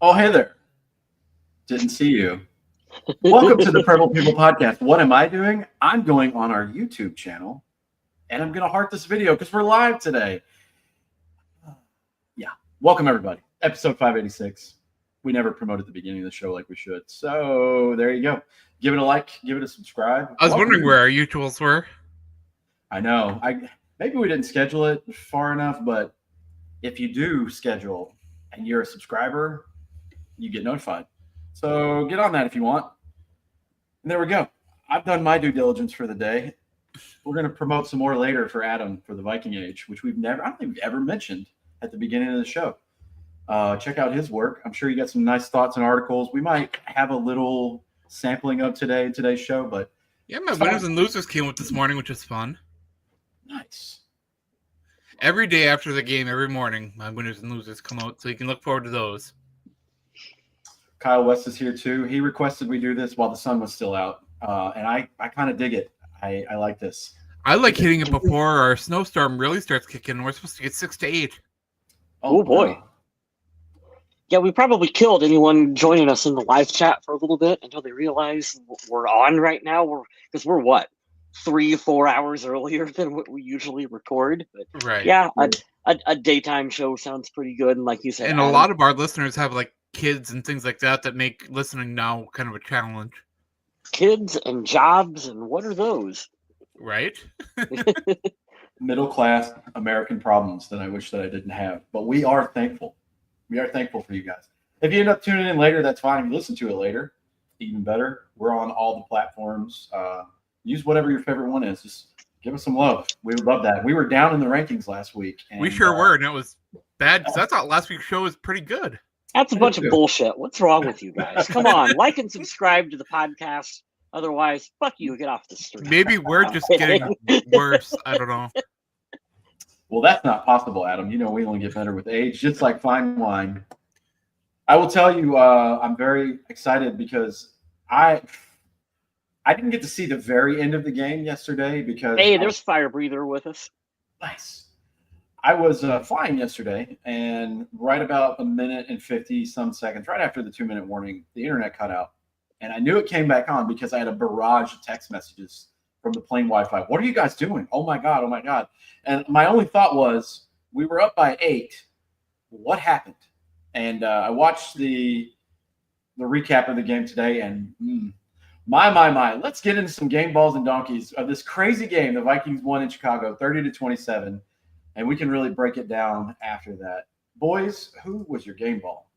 Oh, hey there. Didn't see you. Welcome to the Purple People Podcast. What am I doing? I'm going on our YouTube channel and I'm going to heart this video because we're live today. Yeah. Welcome, everybody. Episode 586. We never promoted the beginning of the show like we should. So there you go. Give it a like, give it a subscribe. I was wondering where our usuals were. I know. Maybe we didn't schedule it far enough, but if you do schedule and you're a subscriber, you get notified. So get on that if you want. And there we go. I've done my due diligence for the day. We're going to promote some more later for Adam for the Viking Age, which I don't think we've ever mentioned at the beginning of the show. Check out his work. I'm sure you got some nice thoughts and articles. We might have a little sampling of today's show, but yeah, my winners and losers came up this morning, which was fun. Nice. Every day after the game, every morning, my winners and losers come out, so you can look forward to those. Kyle West is here too. He requested we do this while the sun was still out, and I kind of dig it. I like this. I like hitting it before our snowstorm really starts kicking. We're supposed to get 6 to 8. Oh boy. Wow. Yeah, we probably killed anyone joining us in the live chat for a little bit until they realize we're on right now. Because we're what, 3-4 hours earlier than what we usually record. But right. Yeah, a daytime show sounds pretty good. And like you said, and a lot of our listeners have like kids and things like that make listening now kind of a challenge. Kids and jobs, and what are those? Right. Middle class American problems that I wish that I didn't have, but we are thankful. We are thankful for you guys. If you end up tuning in later, that's fine. If you listen to it later, even better. We're on all the platforms. Use whatever your favorite one is. Just give us some love. We would love that. We were down in the rankings last week. And, we sure were, and it was bad because I thought last week's show was pretty good. That's a bunch of bullshit. What's wrong with you guys? Come on, like and subscribe to the podcast. Otherwise, fuck you. Get off the street. Maybe we're just getting worse. I don't know. Well, that's not possible, Adam. You know we only get better with age, just like fine wine. I will tell you, I'm very excited because I didn't get to see the very end of the game yesterday because there's Fire Breather with us. Nice. I was flying yesterday, and right about 1:50 some seconds, right after the 2-minute warning, the internet cut out. And I knew it came back on because I had a barrage of text messages from the plane Wi-Fi. What are you guys doing? Oh, my God. Oh, my God. And my only thought was, we were up by 8. What happened? And I watched the recap of the game today, and my. Let's get into some game balls and donkeys of this crazy game the Vikings won in Chicago, 30-27. And we can really break it down after that. Boys, who was your game ball?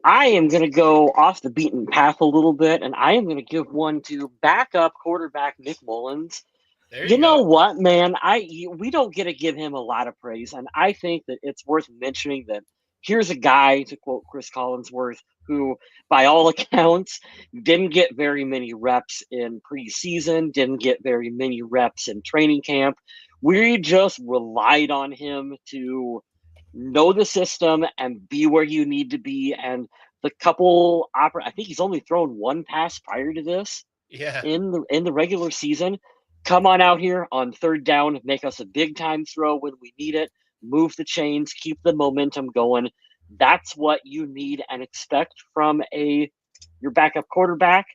I am going to go off the beaten path a little bit, and I am going to give one to backup quarterback Nick Mullins. You know what, man? We don't get to give him a lot of praise, and I think that it's worth mentioning that here's a guy, to quote Chris Collinsworth, who, by all accounts, didn't get very many reps in preseason, didn't get very many reps in training camp. We just relied on him to know the system and be where you need to be. And the couple I think he's only thrown one pass prior to this. Yeah. In the regular season. Come on out here on third down, make us a big time throw when we need it, move the chains, keep the momentum going. That's what you need and expect from your backup quarterback.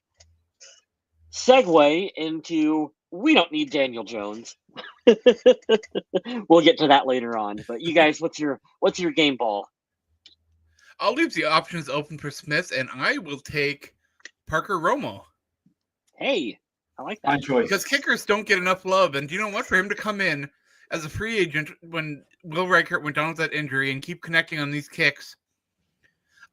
Segue into, we don't need Daniel Jones. We'll get to that later on. But you guys, what's your game ball? I'll leave the options open for Smith, and I will take Parker Romo. Hey, I like that. My choice. Because kickers don't get enough love, and you know what? For him to come in as a free agent when Will Reichert went down with that injury and keep connecting on these kicks,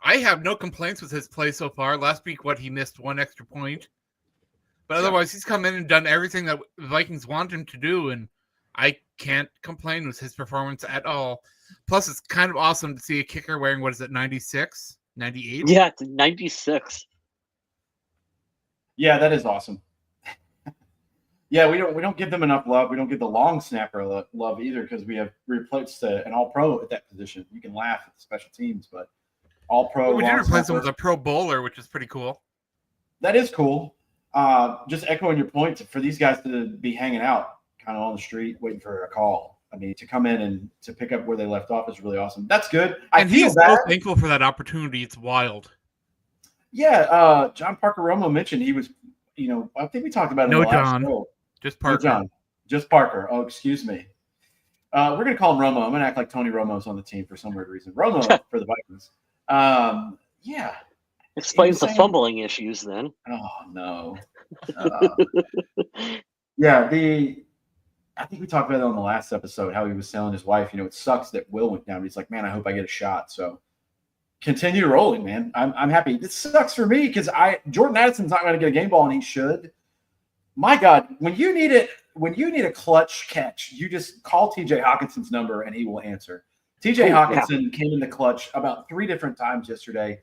I have no complaints with his play so far. Last week, he missed one extra point. But otherwise, he's come in and done everything that the Vikings want him to do, and I can't complain with his performance at all. Plus, it's kind of awesome to see a kicker wearing, 96? 98? Yeah, it's 96. Yeah, that is awesome. Yeah, we don't give them enough love. We don't give the long snapper love either because we have replaced an all-pro at that position. You can laugh at the special teams, but all-pro. Well, we did replace him with a pro bowler, which is pretty cool. That is cool. Just echoing your point, for these guys to be hanging out kind of on the street waiting for a call. I mean, to come in and to pick up where they left off is really awesome. That's good. And he's so thankful for that opportunity. It's wild. Yeah, John Parker Romo mentioned he was, I think we talked about it in the last show. Just Parker. No, John. Just Parker. Oh, excuse me. We're going to call him Romo. I'm going to act like Tony Romo's on the team for some weird reason. Romo for the Vikings. Yeah. Explains the fumbling issues then. Oh, no. Yeah, I think we talked about it on the last episode, how he was telling his wife, it sucks that Will went down. He's like, man, I hope I get a shot. So continue rolling, man. I'm happy. This sucks for me because Jordan Addison's not going to get a game ball, and he should. My God, when you need a clutch catch, you just call TJ Hawkinson's number and he will answer. TJ Hawkinson came in the clutch about 3 different times yesterday.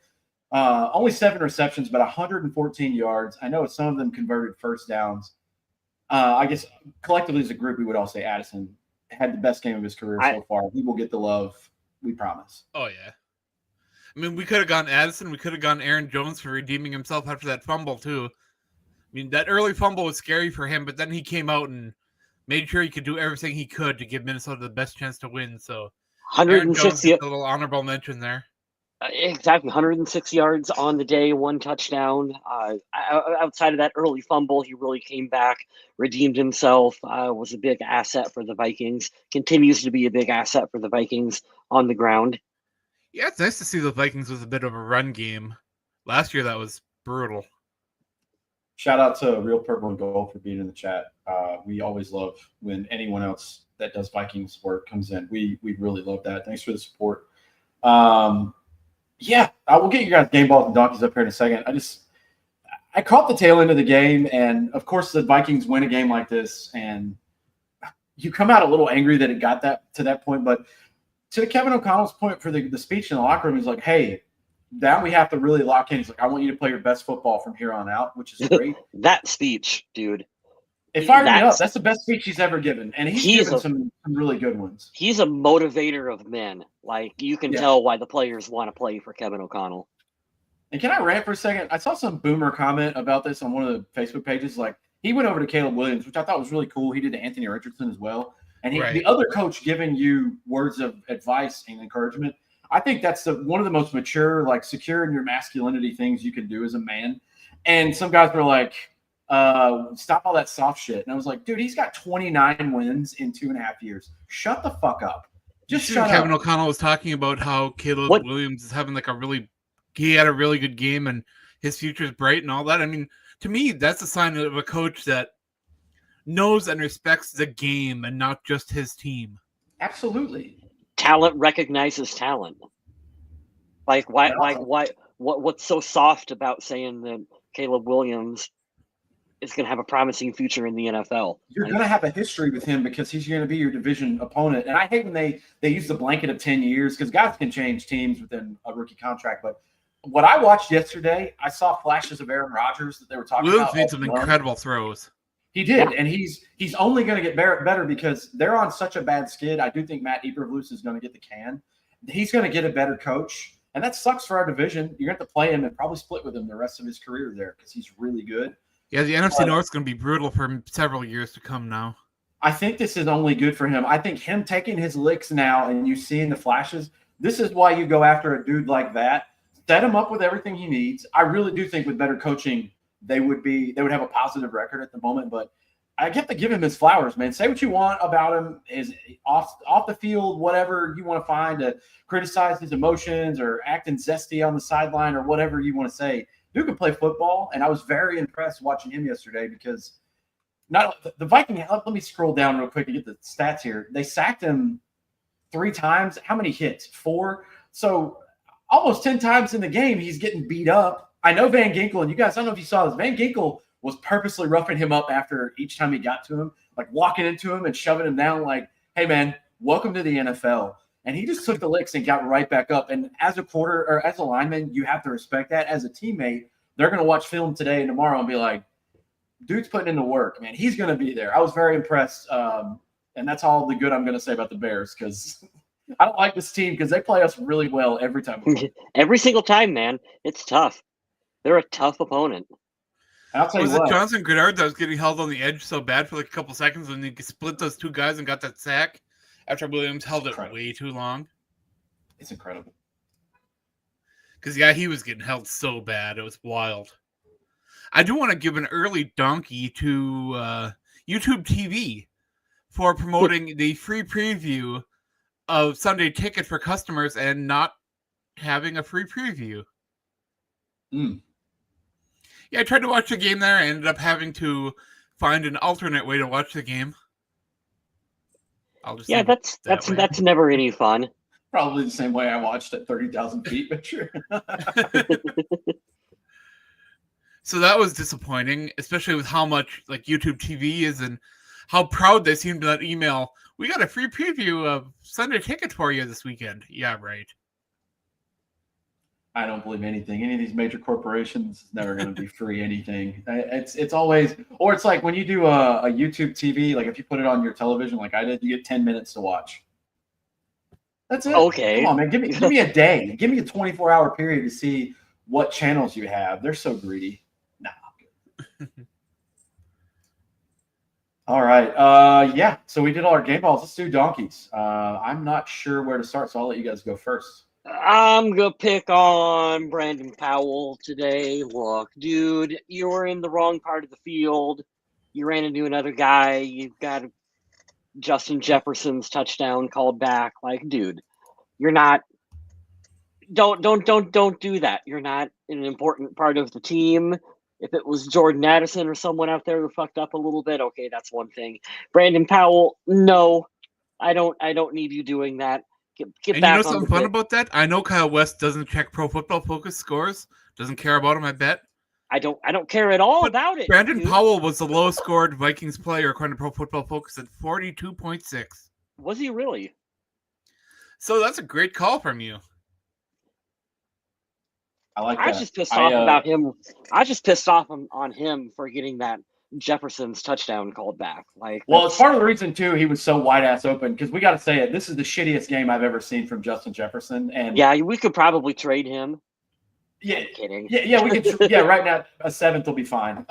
Only 7 receptions, but 114 yards. I know some of them converted first downs. I guess collectively as a group, we would all say Addison had the best game of his career so far. He will get the love, we promise. Oh, yeah. I mean, we could have gone Addison. We could have gone Aaron Jones for redeeming himself after that fumble, too. I mean, that early fumble was scary for him, but then he came out and made sure he could do everything he could to give Minnesota the best chance to win. So, 160, a little honorable mention there. Exactly, 106 yards on the day, 1 touchdown. Outside of that early fumble, he really came back, redeemed himself, was a big asset for the Vikings, continues to be a big asset for the Vikings on the ground. Yeah, it's nice to see the Vikings with a bit of a run game. Last year, that was brutal. Shout out to Real Purple and Gold for being in the chat. We always love when anyone else that does Vikings work comes in. We really love that. Thanks for the support. Yeah, I will get you guys game balls and donkeys up here in a second. I caught the tail end of the game, and of course the Vikings win a game like this, and you come out a little angry that it got to that point. But to Kevin O'Connell's point for the speech in the locker room, he's like, hey, now we have to really lock in. He's like, I want you to play your best football from here on out, which is great. That speech, dude. It fired me up. That's the best speech he's ever given. And he's given some really good ones. He's a motivator of men. Like, you can tell why the players want to play for Kevin O'Connell. And can I rant for a second? I saw some boomer comment about this on one of the Facebook pages. Like, he went over to Caleb Williams, which I thought was really cool. He did to Anthony Richardson as well. And the other coach giving you words of advice and encouragement, I think that's one of the most mature, like, secure in your masculinity things you can do as a man. And some guys were like, stop all that soft shit. And I was like, dude, he's got 29 wins in 2.5 years. Shut the fuck up. Just shut up. Kevin O'Connell was talking about how Caleb Williams is having he had a really good game and his future is bright and all that. I mean, to me, that's a sign of a coach that knows and respects the game and not just his team. Absolutely. Talent recognizes talent. Like, what's so soft about saying that Caleb Williams is going to have a promising future in the NFL? You're going to have a history with him because he's going to be your division opponent. And I hate when they use the blanket of 10 years because guys can change teams within a rookie contract. But what I watched yesterday, I saw flashes of Aaron Rodgers that they were talking about. Williams made some incredible throws. He did, and he's only going to get better because they're on such a bad skid. I do think Matt Eberflus is going to get the can. He's going to get a better coach, and that sucks for our division. You're going to have to play him and probably split with him the rest of his career there because he's really good. Yeah, the NFC North is going to be brutal for several years to come now. I think this is only good for him. I think him taking his licks now and you seeing the flashes, this is why you go after a dude like that. Set him up with everything he needs. I really do think with better coaching, they would have a positive record at the moment, but I get to give him his flowers, man. Say what you want about him, his off the field, whatever you want to find to criticize his emotions or acting zesty on the sideline or whatever you want to say. Dude can play football, and I was very impressed watching him yesterday because the Vikings. Let me scroll down real quick and get the stats here. They sacked him 3 times. How many hits? 4. So almost 10 times in the game, he's getting beat up. I know Van Ginkel, and you guys, I don't know if you saw this. Van Ginkel was purposely roughing him up after each time he got to him, like walking into him and shoving him down like, hey, man, welcome to the NFL. And he just took the licks and got right back up. And as a lineman, you have to respect that. As a teammate, they're going to watch film today and tomorrow and be like, dude's putting in the work, man. He's going to be there. I was very impressed. And that's all the good I'm going to say about the Bears because I don't like this team because they play us really well every time. Every single time, man. It's tough. They're a tough opponent. I'll tell you was what. it Jonathan Grenard that was getting held on the edge so bad for like a couple seconds when he split those 2 guys and got that sack? after Williams held it Incredible. way too long. It's incredible. Because, he was getting held so bad. It was wild. I do want to give an early donkey to YouTube TV for promoting the free preview of Sunday Ticket for customers and not having a free preview. Yeah, I tried to watch the game there. I ended up having to find an alternate way to watch the game. That's never any fun. Probably the same way I watched at 30,000 feet, but sure. So that was disappointing, especially with how much YouTube TV is and how proud they seemed to that email. We got a free preview of Sunday Ticket for you this weekend. Yeah, right. I don't believe anything. Any of these major corporations is never going to be free anything. It's always, or it's like when you do a YouTube TV, like if you put it on your television like I did, you get 10 minutes to watch. That's it. Okay. Come on, man. Give me a day. Give me a 24-hour period to see what channels you have. They're so greedy. Nah. All right. Yeah. So we did all our game balls. Let's do donkeys. I'm not sure where to start, so I'll let you guys go first. I'm going to pick on Brandon Powell today. Look, dude, you were in the wrong part of the field. You ran into another guy. You've got Justin Jefferson's touchdown called back. Like, dude, you're not – don't do that. You're not an important part of the team. If it was Jordan Addison or someone out there who fucked up a little bit, okay, that's one thing. Brandon Powell, no, I don't need you doing that. Get and back you know something fun about that? I know Kyle West doesn't check Pro Football Focus scores. Doesn't care about him, I bet. I don't care at all about it. Brandon Powell was the lowest scored Vikings player according to Pro Football Focus at 42.6. Was he really? So that's a great call from you. I like that. I was just pissed off about him. I was just pissed off on him for getting that Jefferson's touchdown called back. Well, it's part of the reason too he was so wide ass open, because we got to say it. This is the shittiest game I've ever seen from Justin Jefferson, and yeah, we could probably trade him. Yeah, I'm kidding. Yeah, we could. Yeah, right now a 7th will be fine.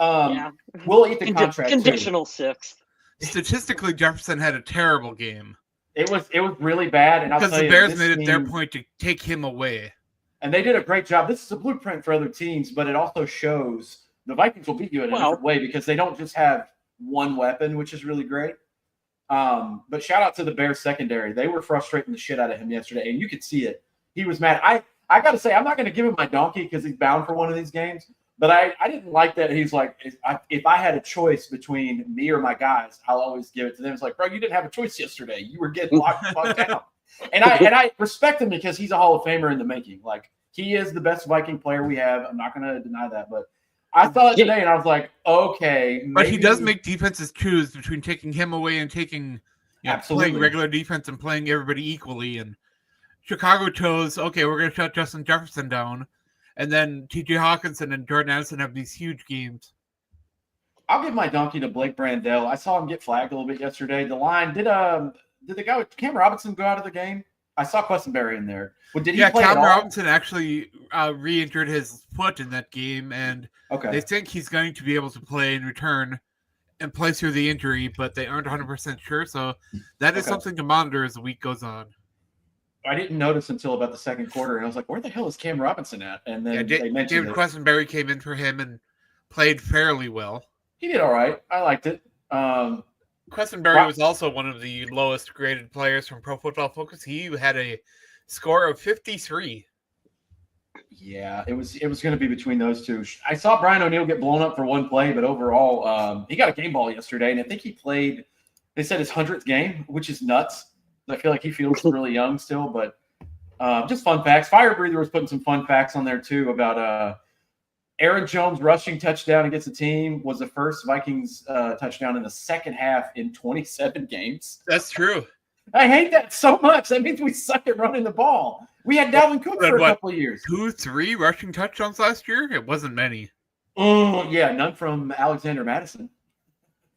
We'll eat the contract. Conditional too. 6th. Statistically, Jefferson had a terrible game. It was really bad, and because the Bears made it their point to take him away, and they did a great job. This is a blueprint for other teams, but it also shows the Vikings will beat you in a different way because they don't just have one weapon, which is really great. But shout out to the Bears secondary. They were frustrating the shit out of him yesterday, and you could see it. He was mad. I got to say, I'm not going to give him my donkey because he's bound for one of these games. But I didn't like that. He's like, if I had a choice between me or my guys, I'll always give it to them. It's like, bro, you didn't have a choice yesterday. You were getting locked down. And I respect him because he's a Hall of Famer in the making. Like, he is the best Viking player we have. I'm not going to deny that. But I saw it today, and I was like, okay. But he does make defenses choose between taking him away and taking playing regular defense and playing everybody equally. And Chicago chose, okay, we're going to shut Justin Jefferson down. And then T.J. Hawkinson and Jordan Addison have these huge games. I'll give my donkey to Blake Brandel. I saw him get flagged a little bit yesterday. The line, did the guy with Cam Robinson go out of the game? I saw Questenberry in there. Well, did he play Cam at all? Robinson actually re-injured his foot in that game, and they think he's going to be able to play in return and play through the injury, but they aren't 100% sure. So that is something to monitor as the week goes on. I didn't notice until about the second quarter, and I was like, where the hell is Cam Robinson at? And then they mentioned David Questenberry came in for him and played fairly well. He did all right. I liked it. Questenberry was also one of the lowest graded players from Pro Football Focus. He had a score of 53. Yeah, it was going to be between those two. I saw Brian O'Neill get blown up for one play, but overall, he got a game ball yesterday, and I think he played, they said his 100th game, which is nuts. I feel like he feels really young still, but just fun facts. Fire Breather was putting some fun facts on there too about Aaron Jones' rushing touchdown against the team was the first Vikings touchdown in the second half in 27 games. That's true. I hate that so much. That means we suck at running the ball. We had Dalvin Cook for a couple of years. 2-3 rushing touchdowns last year? It wasn't many. Oh, yeah, none from Alexander Madison.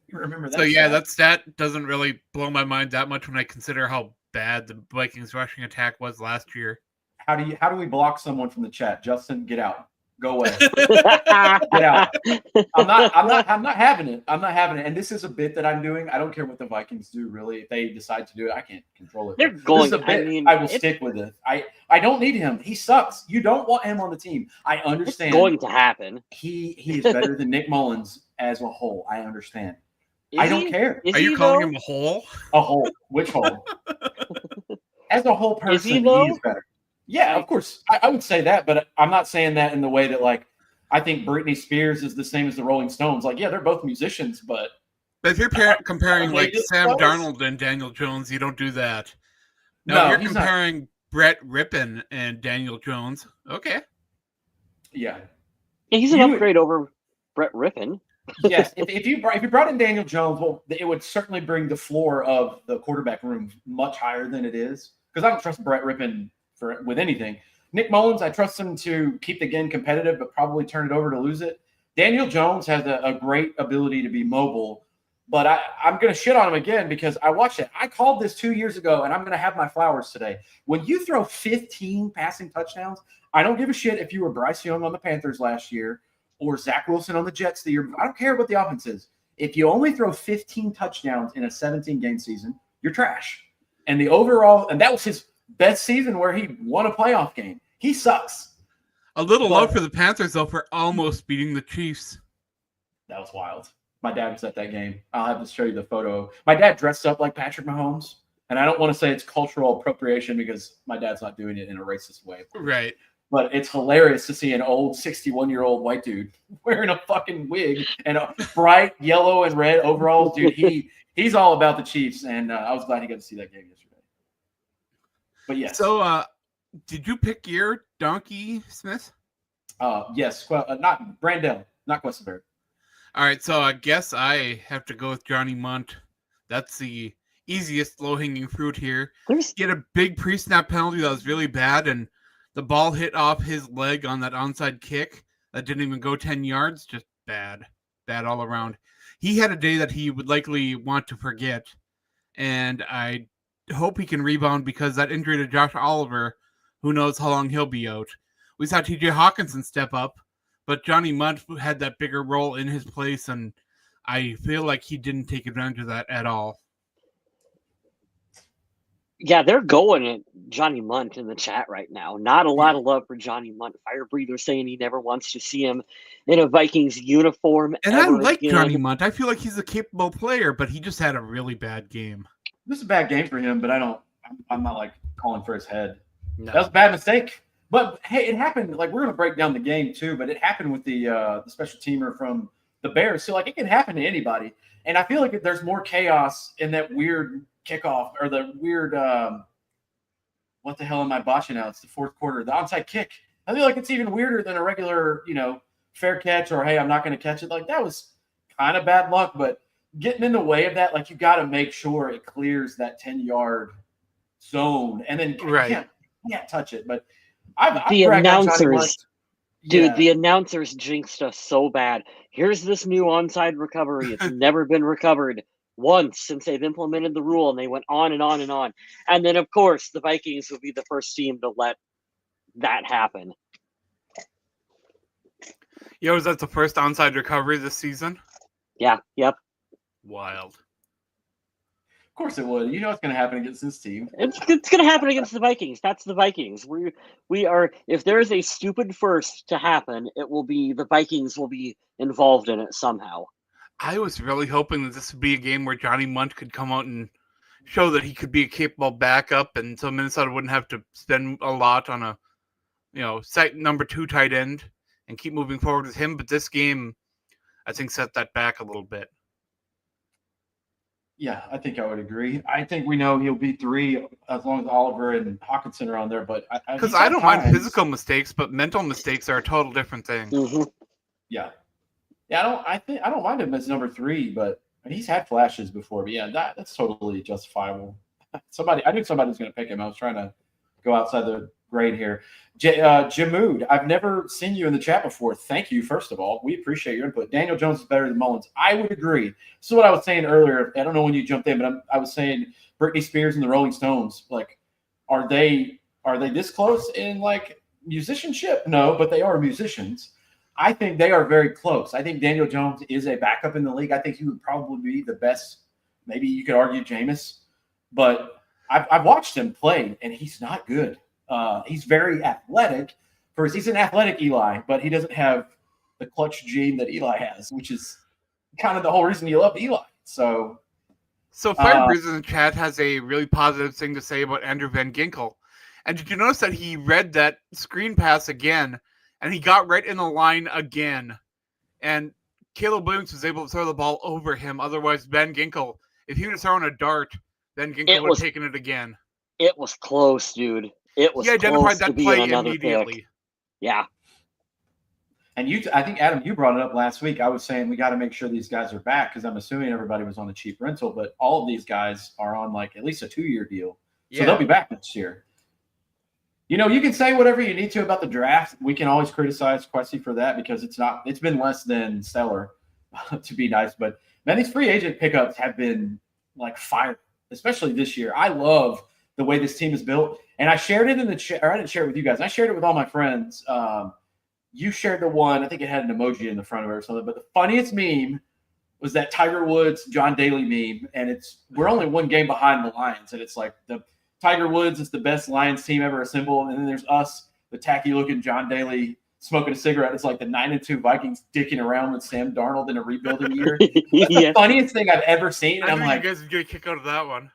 You remember that? So, yeah, that stat doesn't really blow my mind that much when I consider how bad the Vikings rushing attack was last year. How do we block someone from the chat? Justin, get out. Go away. Get out. I'm not having it. I'm not having it. And this is a bit that I'm doing. I don't care what the Vikings do, really. If they decide to do it, I can't control it. They're going. This is a bit I will stick with it. I don't need him. He sucks. You don't want him on the team. I understand. It's going to happen. He is better than Nick Mullins as a whole. I understand. I don't care. Are you calling him a hole? A hole. Which hole? As a whole person, he is better. Yeah, of course. I would say that, but I'm not saying that in the way that, like, I think Britney Spears is the same as the Rolling Stones. Like, yeah, they're both musicians, but if you're comparing like Sam Darnold and Daniel Jones, you don't do that. No, you're comparing Brett Rippon and Daniel Jones. Okay. Yeah, he's an upgrade over Brett Rippon. Yes, if you brought in Daniel Jones, well, it would certainly bring the floor of the quarterback room much higher than it is. Because I don't trust Brett Rippon with anything. Nick Mullins, I trust him to keep the game competitive, but probably turn it over to lose it. Daniel Jones has a great ability to be mobile, but I'm going to shit on him again because I watched it. I called this 2 years ago, and I'm going to have my flowers today. When you throw 15 passing touchdowns, I don't give a shit if you were Bryce Young on the Panthers last year or Zach Wilson on the Jets the year. I don't care what the offense is. If you only throw 15 touchdowns in a 17-game season, you're trash. And the overall, and that was his best season where he won a playoff game. He sucks. A little low for the Panthers, though, for almost beating the Chiefs. That was wild. My dad was at that game. I'll have to show you the photo. My dad dressed up like Patrick Mahomes. And I don't want to say it's cultural appropriation because my dad's not doing it in a racist way. Right. But it's hilarious to see an old 61-year-old white dude wearing a fucking wig and a bright yellow and red overalls. Dude, he's all about the Chiefs, and I was glad he got to see that game yesterday. But yes. So, did you pick your donkey, Smith? Yes. Not Brandel, not Questenberg. All right, so I guess I have to go with Johnny Munt. That's the easiest low-hanging fruit here. Get a big pre-snap penalty that was really bad, and the ball hit off his leg on that onside kick that didn't even go 10 yards. Just bad all around. He had a day that he would likely want to forget, and I hope he can rebound because that injury to Josh Oliver, who knows how long he'll be out. We saw TJ Hawkinson step up, but Johnny Munt had that bigger role in his place, and I feel like he didn't take advantage of that at all. Yeah, they're going at Johnny Munt in the chat right now. Not a lot of love for Johnny Munt. Fire Breather saying he never wants to see him in a Vikings uniform. And I like Johnny Munt. I feel like he's a capable player, but he just had a really bad game. This is a bad game for him, but I'm not like calling for his head. No. That was a bad mistake. But hey, it happened. Like, we're gonna break down the game too, but it happened with the special teamer from the Bears. So like, it can happen to anybody. And I feel like there's more chaos in that weird kickoff or the weird what the hell am I botching now? It's the fourth quarter, the onside kick. I feel like it's even weirder than a regular, fair catch or hey, I'm not going to catch it. Like, that was kind of bad luck, but getting in the way of that, like, you got to make sure it clears that 10-yard zone, and then can't touch it. But the announcers, dude, the announcers jinxed us so bad. Here's this new onside recovery. It's never been recovered once since they've implemented the rule, and they went on and on and on. And then, of course, the Vikings will be the first team to let that happen. Yo, is that the first onside recovery this season? Yeah, yep. Wild. Of course it would. You know what's going to happen against this team. It's going to happen against the Vikings. That's the Vikings. We are. If there is a stupid first to happen, it will be the Vikings will be involved in it somehow. I was really hoping that this would be a game where Johnny Munt could come out and show that he could be a capable backup, and so Minnesota wouldn't have to spend a lot on a, site number 2 tight end and keep moving forward with him. But this game, I think, set that back a little bit. Yeah, I think I would agree. I think we know he'll be 3 as long as Oliver and Hawkinson are on there. But because I don't mind physical mistakes, but mental mistakes are a total different thing. Mm-hmm. Yeah. Yeah, I don't mind him as number 3, but he's had flashes before. But yeah, that's totally justifiable. I knew somebody was going to pick him. I was trying to go outside the grade here. Jamood, I've never seen you in the chat before. Thank you, first of all. We appreciate your input. Daniel Jones is better than Mullins. I would agree. This is what I was saying earlier. I don't know when you jumped in, but I was saying Britney Spears and the Rolling Stones. Like, are they this close in like musicianship? No, but they are musicians. I think they are very close. I think Daniel Jones is a backup in the league. I think he would probably be the best. Maybe you could argue Jameis, but I've watched him play, and he's not good. He's very athletic. He's an athletic Eli, but he doesn't have the clutch gene that Eli has, which is kind of the whole reason you love Eli. So Firebreeze in the chat has a really positive thing to say about Andrew Van Ginkel. And did you notice that he read that screen pass again, and he got right in the line again? And Caleb Williams was able to throw the ball over him. Otherwise, Van Ginkel, if he would have thrown a dart, Van Ginkel would have taken it again. It was close, dude. It was. He identified close that to play being another immediately. Pick. Yeah. And I think, Adam, you brought it up last week. I was saying we got to make sure these guys are back because I'm assuming everybody was on a cheap rental, but all of these guys are on like at least a 2-year deal. So they'll be back next year. You know, you can say whatever you need to about the draft. We can always criticize Kwesi for that because it's been less than stellar, to be nice. But man, these free agent pickups have been like fire, especially this year. I love the way this team is built. And I shared it in the chat, or I didn't share it with you guys. I shared it with all my friends. You shared the one, I think it had an emoji in the front of it or something. But the funniest meme was that Tiger Woods, John Daly meme. And we're only one game behind the Lions. And it's like the Tiger Woods is the best Lions team ever assembled. And then there's us, the tacky looking John Daly smoking a cigarette. It's like the 9-2 Vikings dicking around with Sam Darnold in a rebuilding year. That's the funniest thing I've ever seen. And I I'm knew like, you guys would get a kick out of that one.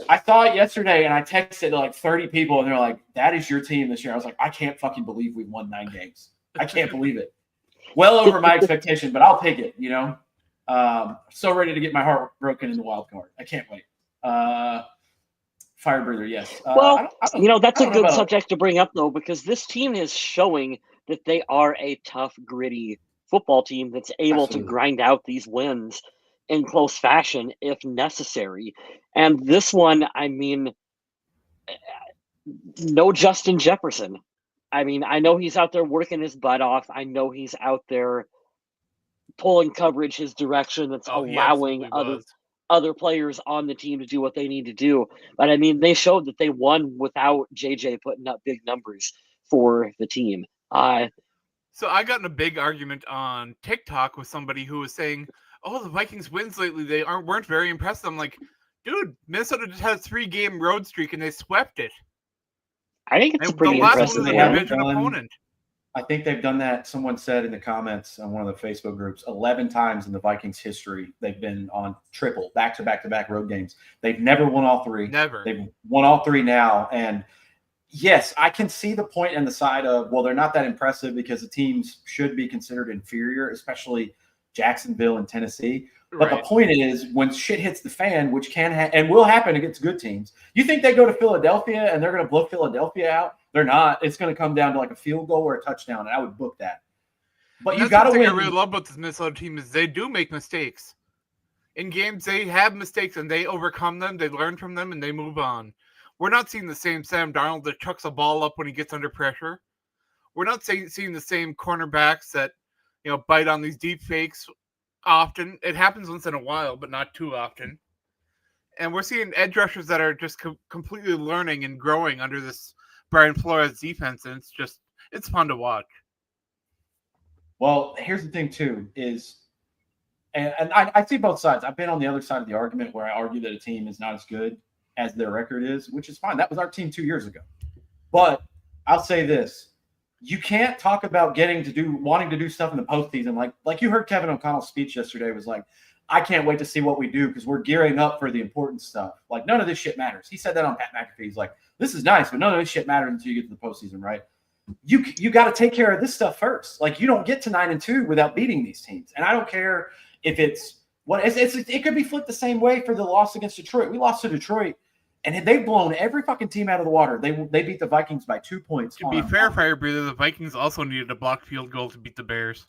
I saw it yesterday, and I texted to like 30 people, and they're like, that is your team this year. I was like, I can't fucking believe we've won 9 games. I can't believe it. Well over my expectation, but I'll take it, you know. So ready to get my heart broken in the wild card. I can't wait. Fire breather, yes. Well, that's a good subject to bring up, though, because this team is showing that they are a tough, gritty football team that's able to grind out these wins in close fashion if necessary. And this one, I mean, no Justin Jefferson. I mean, I know he's out there working his butt off. I know he's out there pulling coverage his direction that's allowing other players on the team to do what they need to do. But, I mean, they showed that they won without JJ putting up big numbers for the team. So I got in a big argument on TikTok with somebody who was saying, the Vikings wins lately, they weren't very impressive. I'm like, dude, Minnesota just had a 3-game road streak and they swept it. I think it's pretty impressive. Opponent. I think they've done that. Someone said in the comments on one of the Facebook groups, 11 times in the Vikings history, they've been on triple, back-to-back road games. They've never won all 3. Never. They've won all 3 now. And yes, I can see the point on the side of, well, they're not that impressive because the teams should be considered inferior, especially Jacksonville and Tennessee. But the point is, when shit hits the fan, which can and will happen against good teams, you think they go to Philadelphia and they're going to blow Philadelphia out? They're not. It's going to come down to like a field goal or a touchdown, and I would book that. But you got to win. I really love about this Minnesota team is they do make mistakes. In games, they have mistakes, and they overcome them, they learn from them, and they move on. We're not seeing the same Sam Darnold that chucks a ball up when he gets under pressure. We're not seeing the same cornerbacks that bite on these deep fakes often. It happens once in a while, but not too often. And we're seeing edge rushers that are just completely learning and growing under this Brian Flores defense, and it's fun to watch. Well, here's the thing too is, and I see both sides. I've been on the other side of the argument where I argue that a team is not as good as their record is, which is fine. That was our team 2 years ago. But I'll say this. You can't talk about wanting to do stuff in the postseason. Like you heard Kevin O'Connell's speech yesterday was like, I can't wait to see what we do because we're gearing up for the important stuff. Like, none of this shit matters. He said that on Pat McAfee. He's like, this is nice, but none of this shit matters until you get to the postseason, right? You got to take care of this stuff first. Like, you don't get to 9-2 without beating these teams. And I don't care if it could be flipped the same way for the loss against Detroit. We lost to Detroit. And they've blown every fucking team out of the water. They beat the Vikings by 2 points. To be fair, Fire Breather, the Vikings also needed a blocked field goal to beat the Bears.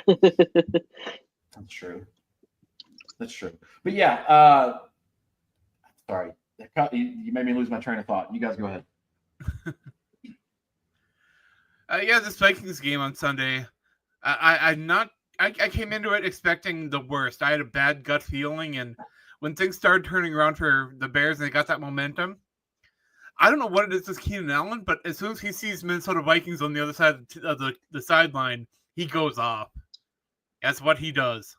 That's true. But yeah, sorry. You made me lose my train of thought. You guys go ahead. This Vikings game on Sunday, I came into it expecting the worst. I had a bad gut feeling, and when things started turning around for the Bears and they got that momentum, I don't know what it is with Keenan Allen, but as soon as he sees Minnesota Vikings on the other side of the sideline, he goes off. That's what he does.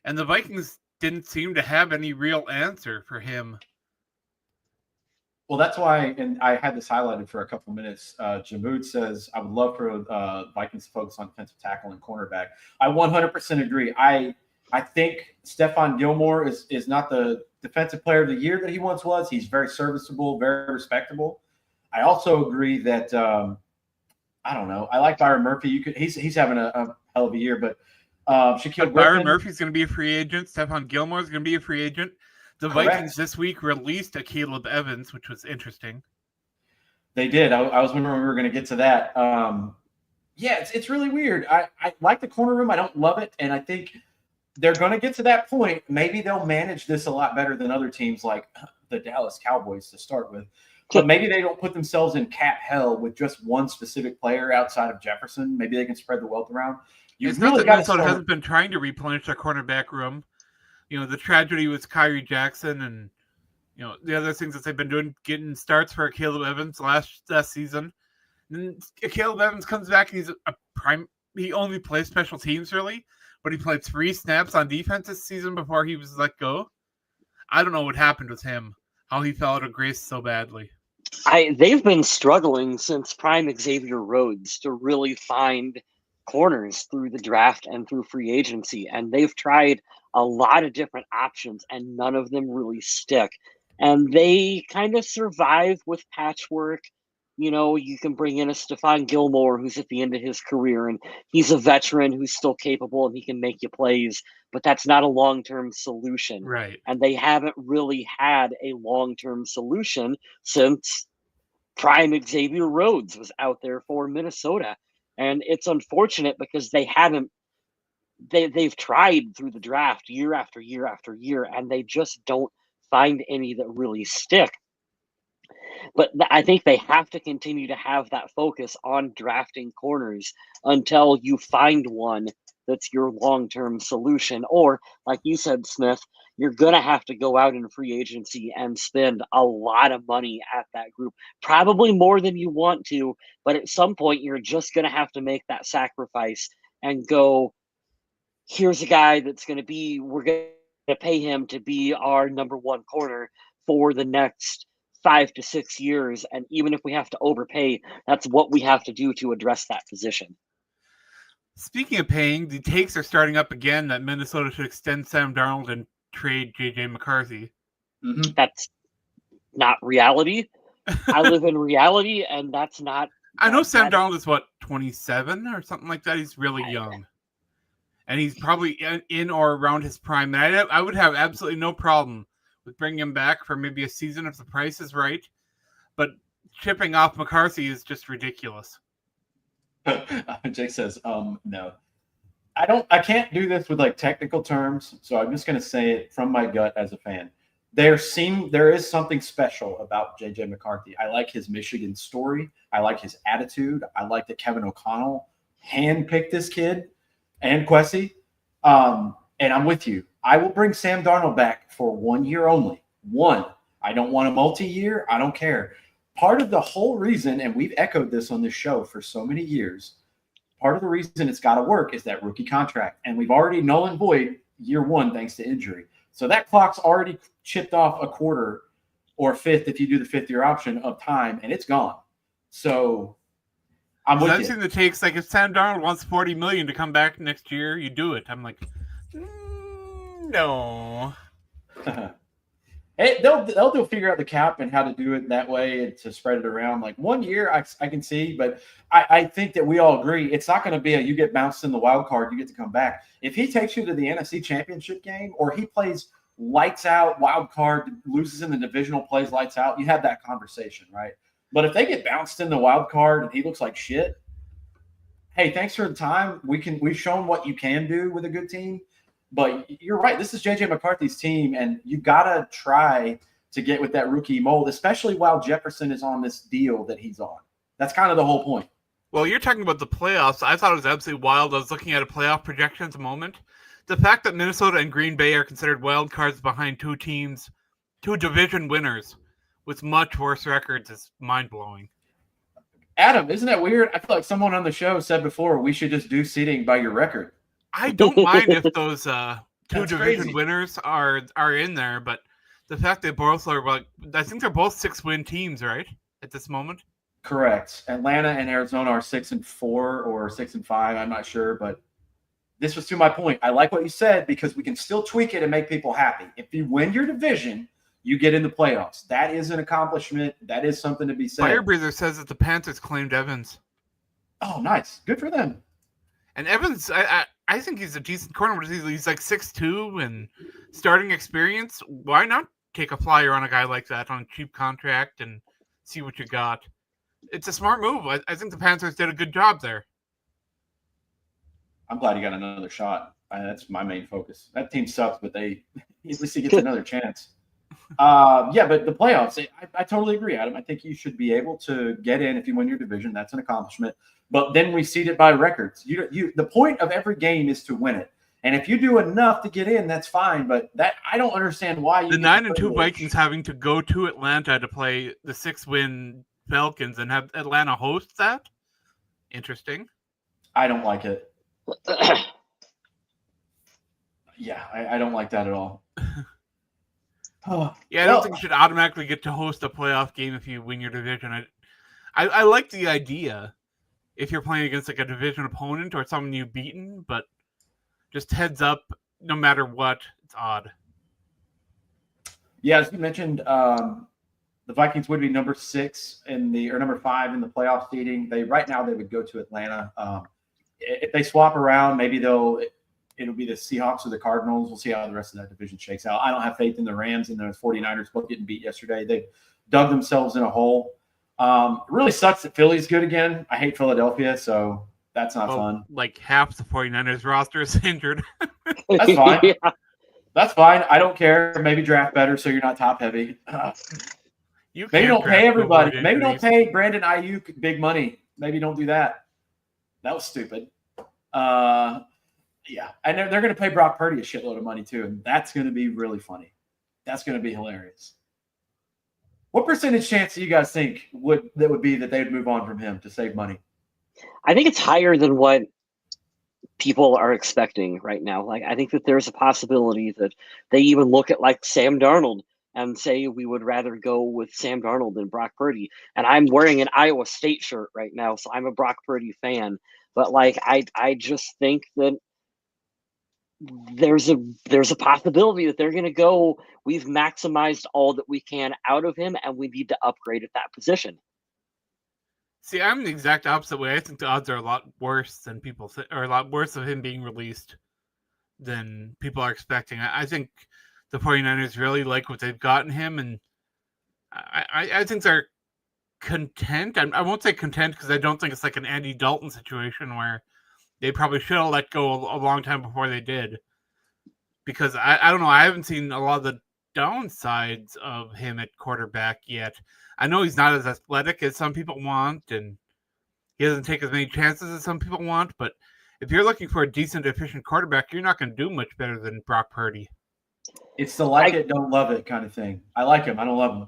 And the Vikings didn't seem to have any real answer for him. Well, that's why, and I had this highlighted for a couple minutes. Jamood says, I would love for Vikings to focus on defensive tackle and cornerback. I 100% agree. I think Stephon Gilmore is not the defensive player of the year that he once was. He's very serviceable, very respectable. I also agree that, I don't know. I like Byron Murphy. He's having a hell of a year, but Shaquille Griffin. Byron Murphy's going to be a free agent. Stephon Gilmore's going to be a free agent. The Correct. Vikings this week released a Caleb Evans, which was interesting. They did. I was wondering when we were going to get to that. Yeah, it's really weird. I like the corner room. I don't love it, and I think they're going to get to that point. Maybe they'll manage this a lot better than other teams like the Dallas Cowboys to start with. But maybe they don't put themselves in cap hell with just one specific player outside of Jefferson. Maybe they can spread the wealth around. It's really got Minnesota hasn't been trying to replenish their cornerback room. You know, the tragedy was Kyrie Jackson and, you know, the other things that they've been doing, getting starts for Caleb Evans last season. And Caleb Evans comes back and he's a prime. He only plays special teams really, but he played 3 snaps on defense this season before he was let go. I don't know what happened with him, how he fell out of grace so badly. They've been struggling since prime Xavier Rhodes to really find corners through the draft and through free agency, and they've tried a lot of different options and none of them really stick, and they kind of survive with patchwork. You know, you can bring in a Stephon Gilmore who's at the end of his career and he's a veteran who's still capable and he can make you plays, but that's not a long-term solution. Right. And they haven't really had a long-term solution since prime Xavier Rhodes was out there for Minnesota. And it's unfortunate because they've tried through the draft year after year after year, and they just don't find any that really stick. But I think they have to continue to have that focus on drafting corners until you find one that's your long-term solution. Or, like you said, Smith, you're going to have to go out in free agency and spend a lot of money at that group, probably more than you want to. But at some point, you're just going to have to make that sacrifice and go, here's a guy that's going to be, we're going to pay him to be our number one corner for the next 5 to 6 years. And even if we have to overpay, that's what we have to do to address that position. Speaking of paying, the takes are starting up again that Minnesota should extend Sam Darnold and trade J.J. McCarthy. Mm-hmm. That's not reality. I live in reality, and that's not. I know Sam Darnold is, 27 or something like that? He's really young. And he's probably in or around his prime. And I would have absolutely no problem with bringing him back for maybe a season if the price is right. But shipping off McCarthy is just ridiculous. Jake says, no. I can't do this with like technical terms, so I'm just going to say it from my gut as a fan. There is something special about J.J. McCarthy. I like his Michigan story. I like his attitude. I like that Kevin O'Connell handpicked this kid and Kwesi. And I'm with you. I will bring Sam Darnold back for 1 year only. One. I don't want a multi-year. I don't care. Part of the whole reason, and we've echoed this on this show for so many years, part of the reason it's got to work is that rookie contract. And we've already null and void year one thanks to injury. So that clock's already chipped off a quarter or a fifth if you do the fifth-year option of time, and it's gone. So I'm with you. I've seen the takes, like if Sam Darnold wants $40 million to come back next year, you do it. I'm like, no. Hey, they'll figure out the cap and how to do it that way and to spread it around. Like 1 year, I can see, but I think that we all agree it's not going to be you get bounced in the wild card, you get to come back. If he takes you to the NFC Championship game or he plays lights out, wild card, loses in the divisional, plays lights out, you have that conversation, right? But if they get bounced in the wild card and he looks like shit, hey, thanks for the time. We've shown what you can do with a good team. But you're right. This is J.J. McCarthy's team, and you got to try to get with that rookie mold, especially while Jefferson is on this deal that he's on. That's kind of the whole point. Well, you're talking about the playoffs. I thought it was absolutely wild. I was looking at a playoff projection at the moment. The fact that Minnesota and Green Bay are considered wild cards behind two division winners with much worse records is mind-blowing. Adam, isn't that weird? I feel like someone on the show said before we should just do seeding by your record. I don't mind if those two That's division crazy. winners are in there, but the fact that both are like, I think they're both 6-win teams, right? At this moment. Correct. Atlanta and Arizona are 6-4 or 6-5. I'm not sure, but this was to my point. I like what you said because we can still tweak it and make people happy. If you win your division, you get in the playoffs. That is an accomplishment. That is something to be said. Firebreather says that the Panthers claimed Evans. Oh, nice. Good for them. And Evans, I think he's a decent corner, but he's like 6'2" and starting experience. Why not take a flyer on a guy like that on a cheap contract and see what you got? It's a smart move. I think the Panthers did a good job there. I'm glad he got another shot. That's my main focus. That team sucks, but at least he gets another chance. Yeah, but the playoffs, I totally agree, Adam. I think you should be able to get in if you win your division. That's an accomplishment. But then we seed it by records. The point of every game is to win it. And if you do enough to get in, that's fine. But that I don't understand why you the 9-2 Vikings having to go to Atlanta to play the 6-win Falcons and have Atlanta host that. Interesting. I don't like it. Yeah, I don't like that at all. Yeah, I don't think you should automatically get to host a playoff game if you win your division. I like the idea if you're playing against like a division opponent or someone you've beaten, but just heads up, no matter what, it's odd. Yeah, as you mentioned, the Vikings would be number 5 in the playoff seeding. Right now they would go to Atlanta. If they swap around, maybe it'll be the Seahawks or the Cardinals. We'll see how the rest of that division shakes out. I don't have faith in the Rams and the 49ers both getting beat yesterday. They dug themselves in a hole. It really sucks that Philly's good again. I hate Philadelphia, so that's not fun. Like half the 49ers roster is injured. That's fine. Yeah. That's fine. I don't care. Maybe draft better so you're not top heavy. Maybe don't pay everybody. Maybe don't pay Brandon Ayuk big money. Maybe don't do that. That was stupid. Yeah, and they're going to pay Brock Purdy a shitload of money too, and that's going to be really funny. That's going to be hilarious. What percentage chance do you guys think would be that they'd move on from him to save money? I think it's higher than what people are expecting right now. Like, I think that there's a possibility that they even look at like Sam Darnold and say we would rather go with Sam Darnold than Brock Purdy. And I'm wearing an Iowa State shirt right now, so I'm a Brock Purdy fan. But like, I just think that there's a possibility that they're going to go, we've maximized all that we can out of him and we need to upgrade at that position. See, I'm the exact opposite way. I think the odds are a lot worse than people think, or a lot worse of him being released than people are expecting. I think the 49ers really like what they've gotten him, and I think they're content. I won't say content because I don't think it's like an Andy Dalton situation where they probably should have let go a long time before they did. Because I don't know, I haven't seen a lot of the downsides of him at quarterback yet. I know he's not as athletic as some people want, and he doesn't take as many chances as some people want, but if you're looking for a decent, efficient quarterback, you're not going to do much better than Brock Purdy. It's the like it, don't love it kind of thing. I like him. I don't love him.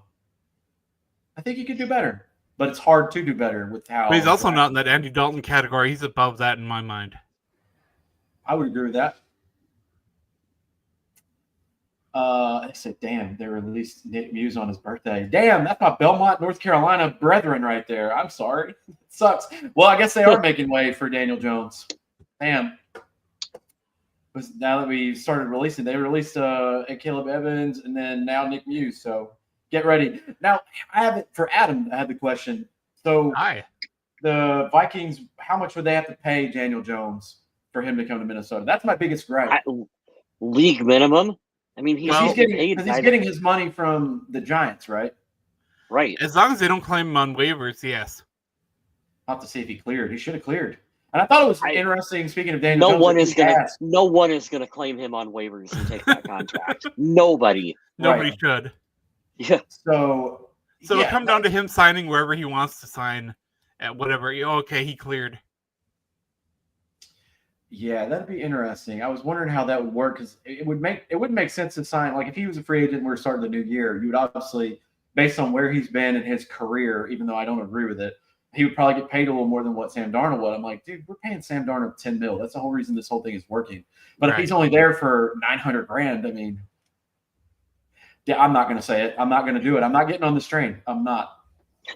I think he could do better, but it's hard to do better with how. But he's also not in that Andy Dalton category. He's above that in my mind. I would agree with that. I said, damn, they released Nick Muse on his birthday. Damn, that's my Belmont, North Carolina brethren right there. I'm sorry. It sucks. Well, I guess they are making way for Daniel Jones. Damn. Now that we started releasing, they released Caleb Evans and then now Nick Muse. So get ready. Now, I have it for Adam. I had the question. So the Vikings, how much would they have to pay Daniel Jones for him to come to Minnesota? That's my biggest gripe. League minimum. I mean, he's getting his money from the Giants, right? Right. As long as they don't claim him on waivers, yes. I'll have to see if he cleared. He should have cleared. And I thought it was interesting. Speaking of Daniel Jones, no one is gonna claim him on waivers and take that contract. Nobody should. Yeah. So it'll come down to him signing wherever he wants to sign at whatever. Okay, he cleared. Yeah, that'd be interesting. I was wondering how that would work because it wouldn't make sense to sign. Like if he was a free agent and we're starting the new year, you would obviously based on where he's been in his career, even though I don't agree with it, he would probably get paid a little more than what Sam Darnold would. I'm like, dude, we're paying Sam Darnold $10 million. That's the whole reason this whole thing is working. But if he's only there for $900,000, I mean, yeah, I'm not going to say it. I'm not going to do it. I'm not getting on this train. I'm not.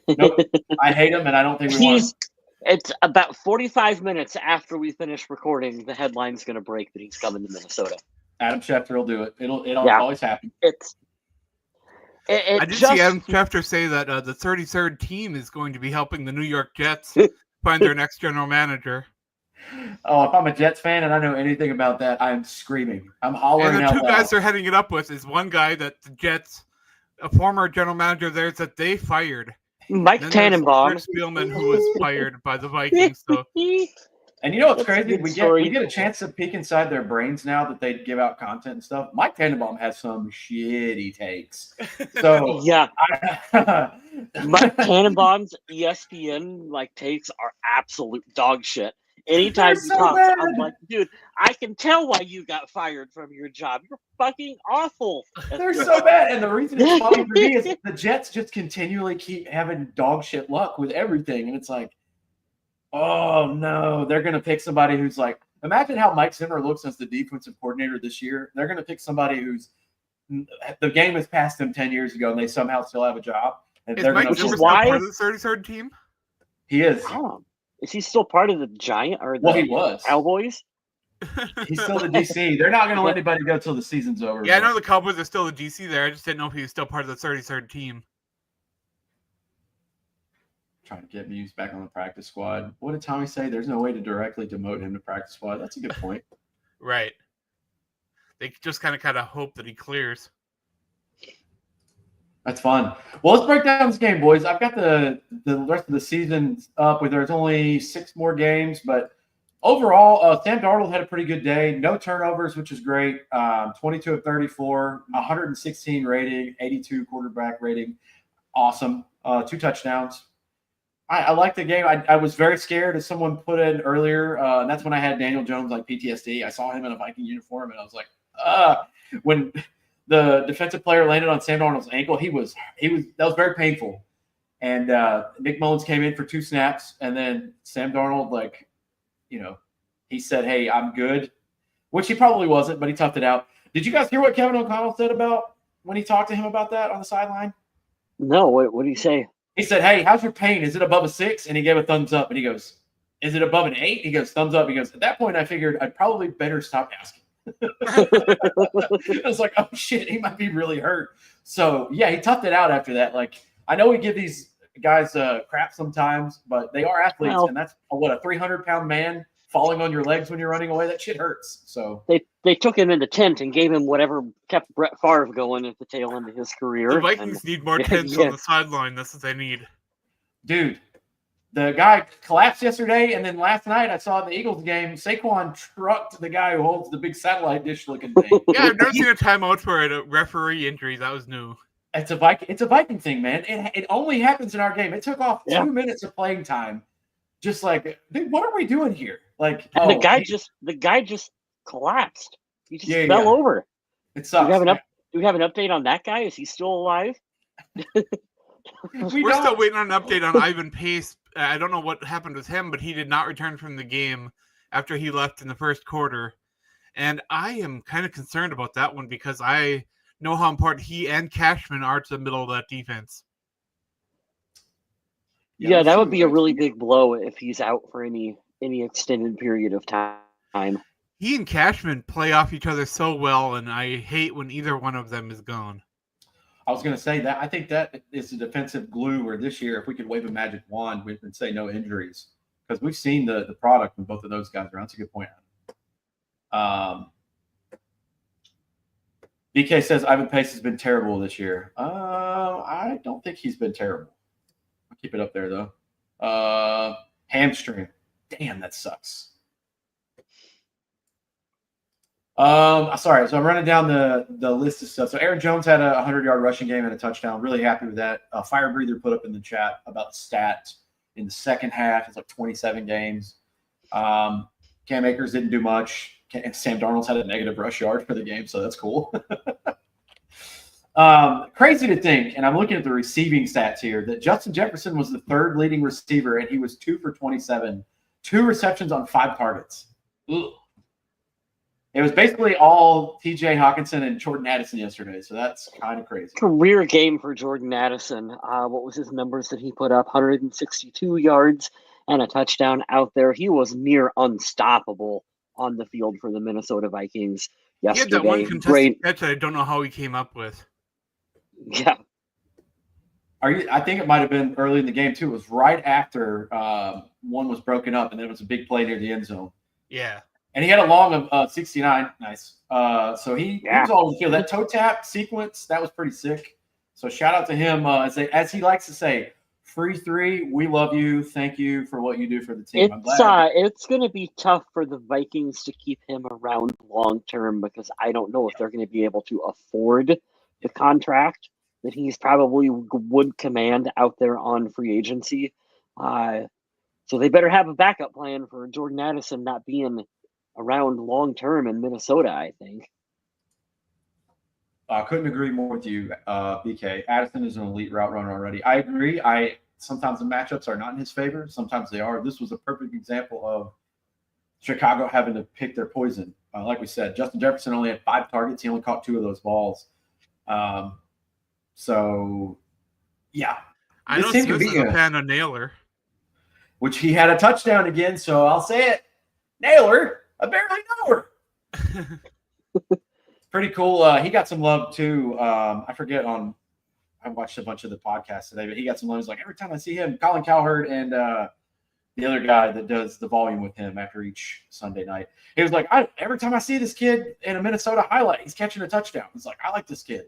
Nope. I hate him, and I don't think we want him. It's about 45 minutes after we finish recording. The headline's going to break that he's coming to Minnesota. Adam Schefter will do it. It'll always happen. I did see Adam Schefter say that the 33rd team is going to be helping the New York Jets find their next general manager. Oh, if I'm a Jets fan and I know anything about that, I'm screaming. I'm hollering out loud. And the two guys they're heading it up with is one guy that the Jets, a former general manager there, that they fired. Mike Tannenbaum. Rick Spielman, who was fired by the Vikings. So. And you know what's crazy? We get a chance to peek inside their brains now that they give out content and stuff. Mike Tannenbaum has some shitty takes. So yeah, Mike Tannenbaum's ESPN takes are absolute dog shit. Anytime he talks, I'm like, dude, I can tell why you got fired from your job. You're fucking awful. They're so bad. And the reason it's funny for me is the Jets just continually keep having dog shit luck with everything. And it's like, oh, no, they're going to pick somebody who's like, imagine how Mike Zimmer looks as the defensive coordinator this year. They're going to pick somebody who's the game has passed them 10 years ago and they somehow still have a job. And is Mike Zimmer still part of the 33rd team? He is. Oh. Is he still part of the Giant or the he was. Cowboys? He's still the DC. They're not going to let anybody go till the season's over. Yeah, I know the Cowboys are still the DC there. I just didn't know if he was still part of the 33rd team. Trying to get Muse back on the practice squad. What did Tommy say? There's no way to directly demote him to practice squad. That's a good point. Right. They just kind of hope that he clears. That's fun. Well, let's break down this game, boys. I've got the rest of the season up where there's only 6 more games, but overall, Sam Darnold had a pretty good day. No turnovers, which is great. 22 of 34, 116 rating, 82 quarterback rating. Awesome. 2 touchdowns. I like the game. I was very scared, as someone put in earlier, and that's when I had Daniel Jones PTSD. I saw him in a Viking uniform, and I was like, when the defensive player landed on Sam Darnold's ankle, that was very painful. And Nick Mullins came in for 2 snaps, and then Sam Darnold, he said, "Hey, I'm good," which he probably wasn't, but he toughed it out. Did you guys hear what Kevin O'Connell said about when he talked to him about that on the sideline? No, what did he say? He said, "Hey, how's your pain? Is it above a 6?" And he gave a thumbs up. And he goes, "Is it above an 8?" He goes, "Thumbs up." He goes, "At that point, I figured I'd probably better stop asking." I was like, oh shit, he might be really hurt. So yeah, he toughed it out after that. I know we give these guys crap sometimes, but they are athletes, and that's a 300-pound man falling on your legs when you're running away. That shit hurts. So they took him in the tent and gave him whatever kept Brett Favre going at the tail end of his career. The Vikings need more tents on the sideline. That's what they need. Dude, the guy collapsed yesterday, and then last night I saw in the Eagles game, Saquon trucked the guy who holds the big satellite dish looking thing. Yeah, I've never seen a timeout for a referee injury. That was new. It's a Viking thing, man. It only happens in our game. It took off 2 minutes of playing time. Just dude, what are we doing here? The guy just collapsed. He just fell over. It sucks. Do we have an update on that guy? Is he still alive? We're still waiting on an update on Ivan Pace. I don't know what happened with him, but he did not return from the game after he left in the first quarter. And I am kind of concerned about that one because I know how important he and Cashman are to the middle of that defense. Yeah, that would be a really big blow if he's out for any extended period of time. He and Cashman play off each other so well, and I hate when either one of them is gone. I was going to say that I think that is the defensive glue where this year, if we could wave a magic wand, we would say no injuries because we've seen the product when both of those guys are on. That's a good point. BK says Ivan Pace has been terrible this year. I don't think he's been terrible. I'll keep it up there, though. Hamstring. Damn, that sucks. Sorry. So I'm running down the list of stuff. So Aaron Jones had a 100-yard rushing game and a touchdown. Really happy with that. Fire Breather put up in the chat about the stats in the second half. It's 27 games. Cam Akers didn't do much. Sam Darnold's had a negative rush yard for the game, so that's cool. Crazy to think, and I'm looking at the receiving stats here, that Justin Jefferson was the third leading receiver, and he was 2 for 27, 2 receptions on 5 targets. Ugh. It was basically all T.J. Hawkinson and Jordan Addison yesterday, so that's kind of crazy. Career game for Jordan Addison. What was his numbers that he put up? 162 yards and a touchdown out there. He was near unstoppable on the field for the Minnesota Vikings yesterday. He had that one contested catch that I don't know how he came up with. Yeah. I think it might have been early in the game, too. It was right after one was broken up, and then it was a big play near the end zone. Yeah. And he had a long of 69. Nice. So he was all over the field. That toe tap sequence, that was pretty sick. So shout out to him. As he likes to say, free 3, we love you. Thank you for what you do for the team. It's going to be tough for the Vikings to keep him around long term because I don't know if they're going to be able to afford the contract that he's probably would command out there on free agency. So they better have a backup plan for Jordan Addison not being around long term in Minnesota, I think. I couldn't agree more with you, BK. Addison is an elite route runner already. I agree. Sometimes the matchups are not in his favor. Sometimes they are. This was a perfect example of Chicago having to pick their poison. Like we said, Justin Jefferson only had 5 targets. He only caught 2 of those balls. So, yeah. I know Smith is a fan of Naylor. Which he had a touchdown again, so I'll say it. Naylor, I barely know her. Pretty cool. He got some love, too. I watched a bunch of the podcasts today, but he got some love. He's like, every time I see him, Colin Cowherd and the other guy that does the volume with him after each Sunday night, he was like, every time I see this kid in a Minnesota highlight, he's catching a touchdown. He's like, I like this kid.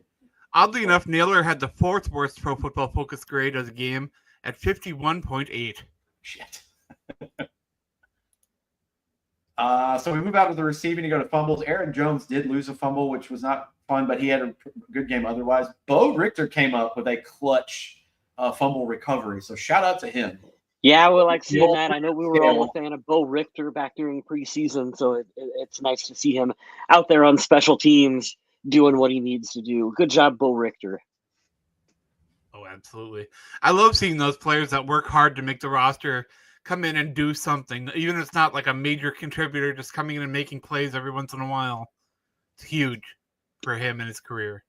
Oddly enough, Naylor had the 4th worst Pro Football Focus grade of the game at 51.8. Shit. So we move out to the receiving to go to fumbles. Aaron Jones did lose a fumble, which was not fun, but he had a good game otherwise. Bo Richter came up with a clutch fumble recovery, so shout out to him. Yeah, we like seeing that. I know we were all a fan of Bo Richter back during preseason, so it's nice to see him out there on special teams doing what he needs to do. Good job, Bo Richter. Oh, absolutely. I love seeing those players that work hard to make the roster come in and do something. Even if it's not like a major contributor, just coming in and making plays every once in a while. It's huge for him in his career.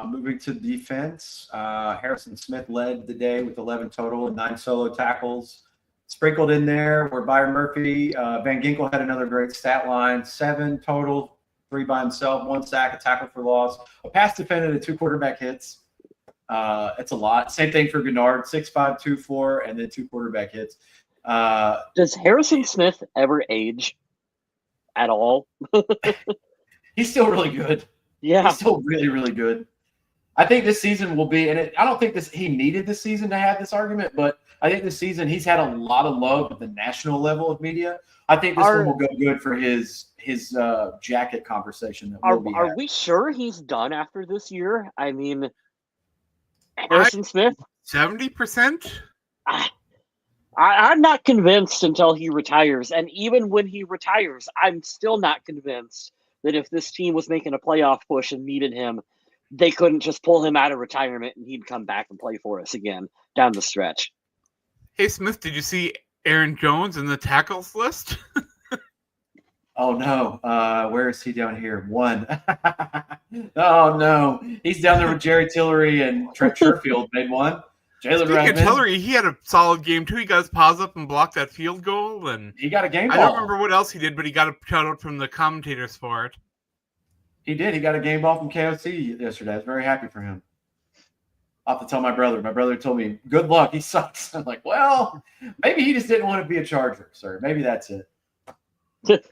Moving to defense, Harrison Smith led the day with 11 total and 9 solo tackles. Sprinkled in there were Byron Murphy. Van Ginkel had another great stat line, 7 total. 3 by himself, 1 sack, a tackle for loss, a pass defended, and 2 quarterback hits. It's a lot. Same thing for Gennard, 6'5", 2'4", and then 2 quarterback hits. Does Harrison Smith ever age at all? He's still really good. Yeah. He's still really, really good. I think this season will be, and I don't think he needed this season to have this argument, but I think this season he's had a lot of love at the national level of media. I think this one will go good for his jacket conversation. Are we sure he's done after this year? I mean, Harrison Smith? 70%? I'm not convinced until he retires. And even when he retires, I'm still not convinced that if this team was making a playoff push and needed him, they couldn't just pull him out of retirement and he'd come back and play for us again down the stretch. Hey, Smith, did you see Aaron Jones in the tackles list? Oh, no. Where is he down here? 1. Oh, no. He's down there with Jerry Tillery and Trent Sherfield made 1. Speaking of Tillery, he had a solid game, too. He got his paws up and blocked that field goal. And he got a game ball. I don't remember what else he did, but he got a shout-out from the commentators for it. He did. He got a game ball from KOC yesterday. I was very happy for him. I'll have to tell my brother. My brother told me, good luck. He sucks. I'm like, well, maybe he just didn't want to be a Charger, sir. Maybe that's it. Kick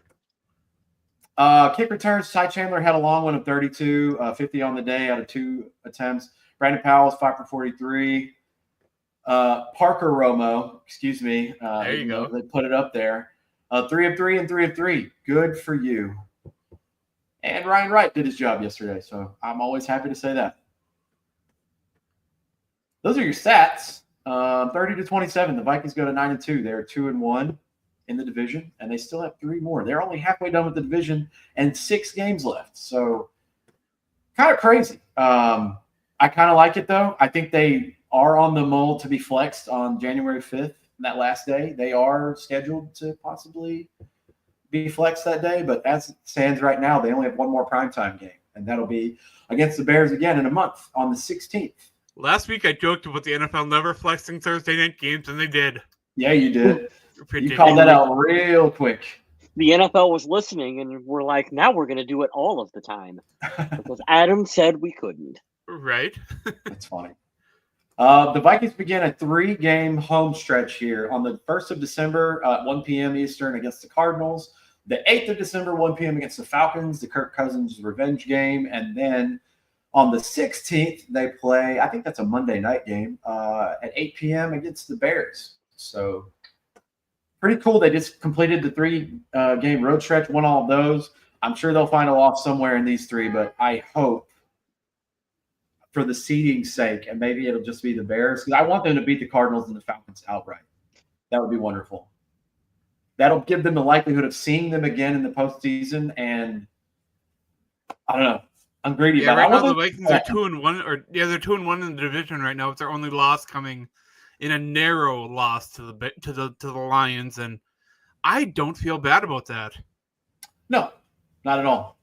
returns. Ty Chandler had a long one of 32, 50 on the day out of 2 attempts. Brandon Powell's 5 for 43. Parker Romo, excuse me. There you go. They put it up there. 3 of 3 and 3 of 3. Good for you. And Ryan Wright did his job yesterday, so I'm always happy to say that. Those are your stats. 30-27. The Vikings go to 9-2. They're 2-1 in the division, and they still have 3 more. They're only halfway done with the division and 6 games left. So Kind of crazy. I kind of like it though. I think they are on the mold to be flexed on January 5th, that last day. They are scheduled to possibly be flexed that day, but as it stands right now, they only have one more primetime game, and that'll be against the Bears again in a month on the 16th. Last week I joked about the NFL never flexing Thursday night games, and they did. Yeah, you did. You called that out real quick. The NFL was listening, and we're like, now we're going to do it all of the time because Adam said we couldn't. Right. That's funny. The Vikings begin a 3-game home stretch here on the 1st of December at 1 p.m. Eastern against the Cardinals. The 8th of December, 1 p.m. against the Falcons, the Kirk Cousins revenge game. And then on the 16th, they play, I think that's a Monday night game, at 8 p.m. against the Bears. So pretty cool. They just completed the 3-game road stretch, won all of those. I'm sure they'll find a loss somewhere in these 3, but I hope for the seeding's sake, and maybe it'll just be the Bears, because I want them to beat the Cardinals and the Falcons outright. That would be wonderful. That'll give them the likelihood of seeing them again in the postseason, and I don't know. I'm greedy about it. Right now, the Vikings are 2-1, they're 2-1 in the division right now, with their only loss coming in a narrow loss to the Lions, and I don't feel bad about that. No, not at all.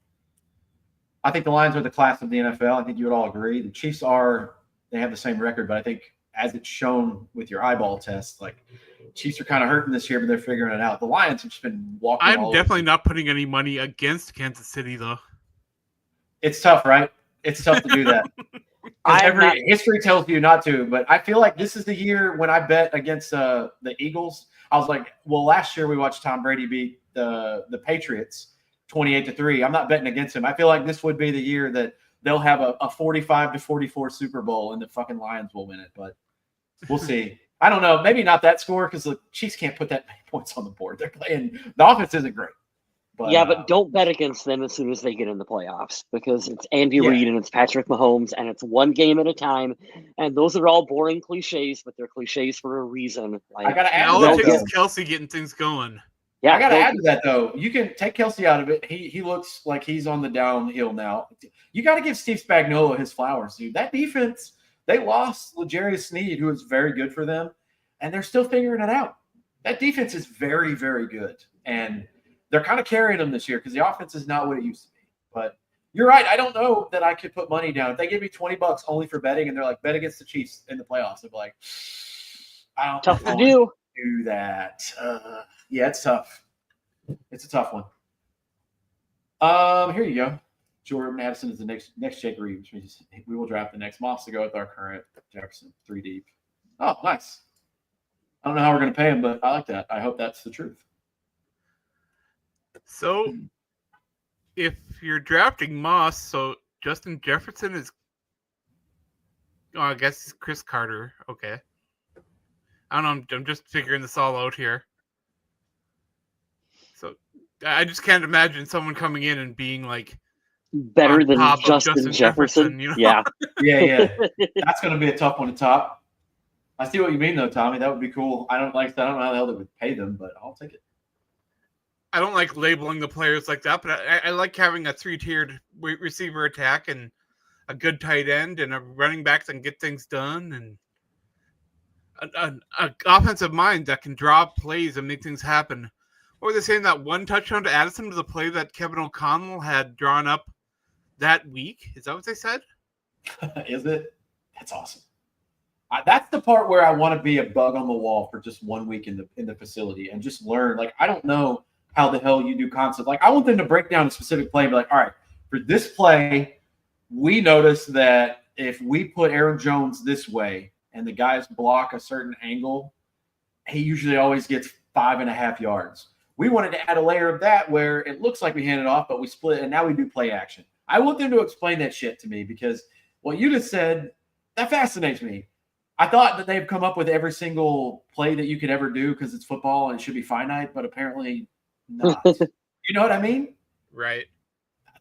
I think the Lions are the class of the NFL. I think you would all agree. The Chiefs they have the same record, but I think as it's shown with your eyeball test, like Chiefs are kind of hurting this year, but they're figuring it out. The Lions have just been walking. I'm definitely not putting any money against Kansas City, though. It's tough, right? It's tough to do that. History tells you not to, but I feel like this is the year when I bet against the Eagles. I was like, well, last year we watched Tom Brady beat the Patriots 28-3. I'm not betting against him. I feel like this would be the year that they'll have a 45-44 Super Bowl and the fucking Lions will win it, but we'll see. I don't know. Maybe not that score because the Chiefs can't put that many points on the board. They're playing – the offense isn't great. But don't bet against them as soon as they get in the playoffs because it's Andy Reid and it's Patrick Mahomes and it's one game at a time. And those are all boring cliches, but they're cliches for a reason. Like, I got to add all it takes is Kelsey getting things going. Yeah, I got to add to that, though. You can take Kelsey out of it. He looks like he's on the downhill now. You got to give Steve Spagnuolo his flowers, dude. That defense, they lost L'Jarius Sneed, who was very good for them, and they're still figuring it out. That defense is very, very good. And they're kind of carrying them this year because the offense is not what it used to be. But you're right. I don't know that I could put money down. If they give me $20 only for betting and they're like, bet against the Chiefs in the playoffs, I'd be like, I don't tough to do that. Yeah, it's tough. It's a tough one. Here you go. Jordan Addison is the next Jake Reed, which means we will draft the next Moss to go with our current Jefferson 3 deep. Oh, nice. I don't know how we're going to pay him, but I like that. I hope that's the truth. So, if you're drafting Moss, so Justin Jefferson is, I guess it's Chris Carter. Okay. I don't know. I'm just figuring this all out here. So, I just can't imagine someone coming in and being like better than Justin Jefferson. You know? Yeah. Yeah. That's going to be a tough one to top. I see what you mean, though, Tommy. That would be cool. I don't know how the hell they would pay them, but I'll take it. I don't like labeling the players like that, but I like having a 3-tiered receiver attack and a good tight end and a running back that can get things done and an offensive mind that can draw plays and make things happen. What were they saying? That one touchdown to Addison was a play that Kevin O'Connell had drawn up that week? Is that what they said? Is it? That's awesome. That's the part where I want to be a bug on the wall for just 1 week in the facility and just learn. Like, I don't know how the hell you do concepts. Like, I want them to break down a specific play and be like, all right, for this play, we noticed that if we put Aaron Jones this way and the guys block a certain angle, he usually always gets 5.5 yards. We wanted to add a layer of that where it looks like we hand it off, but we split, and now we do play action. I want them to explain that shit to me because what you just said, that fascinates me. I thought that they've come up with every single play that you could ever do because it's football and it should be finite, but apparently not. You know what I mean? Right.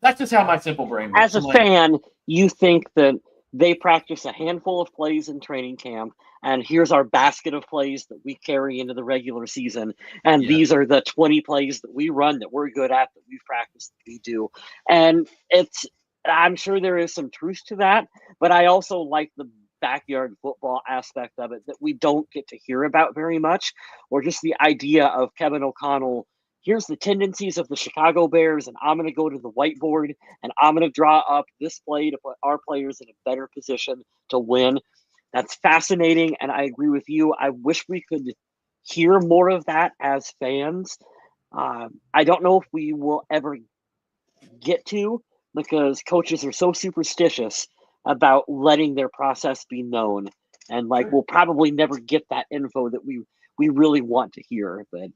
That's just how my simple brain works. As a fan, you think that they practice a handful of plays in training camp, and here's our basket of plays that we carry into the regular season, and these are the 20 plays that we run that we're good at, that we've practiced, that we do. And it's I'm sure there is some truth to that, but I also like the backyard football aspect of it that we don't get to hear about very much, or just the idea of Kevin O'Connell. Here's the tendencies of the Chicago Bears, and I'm going to go to the whiteboard and I'm going to draw up this play to put our players in a better position to win. That's fascinating, and I agree with you. I wish we could hear more of that as fans. I don't know if we will ever get to, because coaches are so superstitious about letting their process be known, and like we'll probably never get that info that we really want to hear. But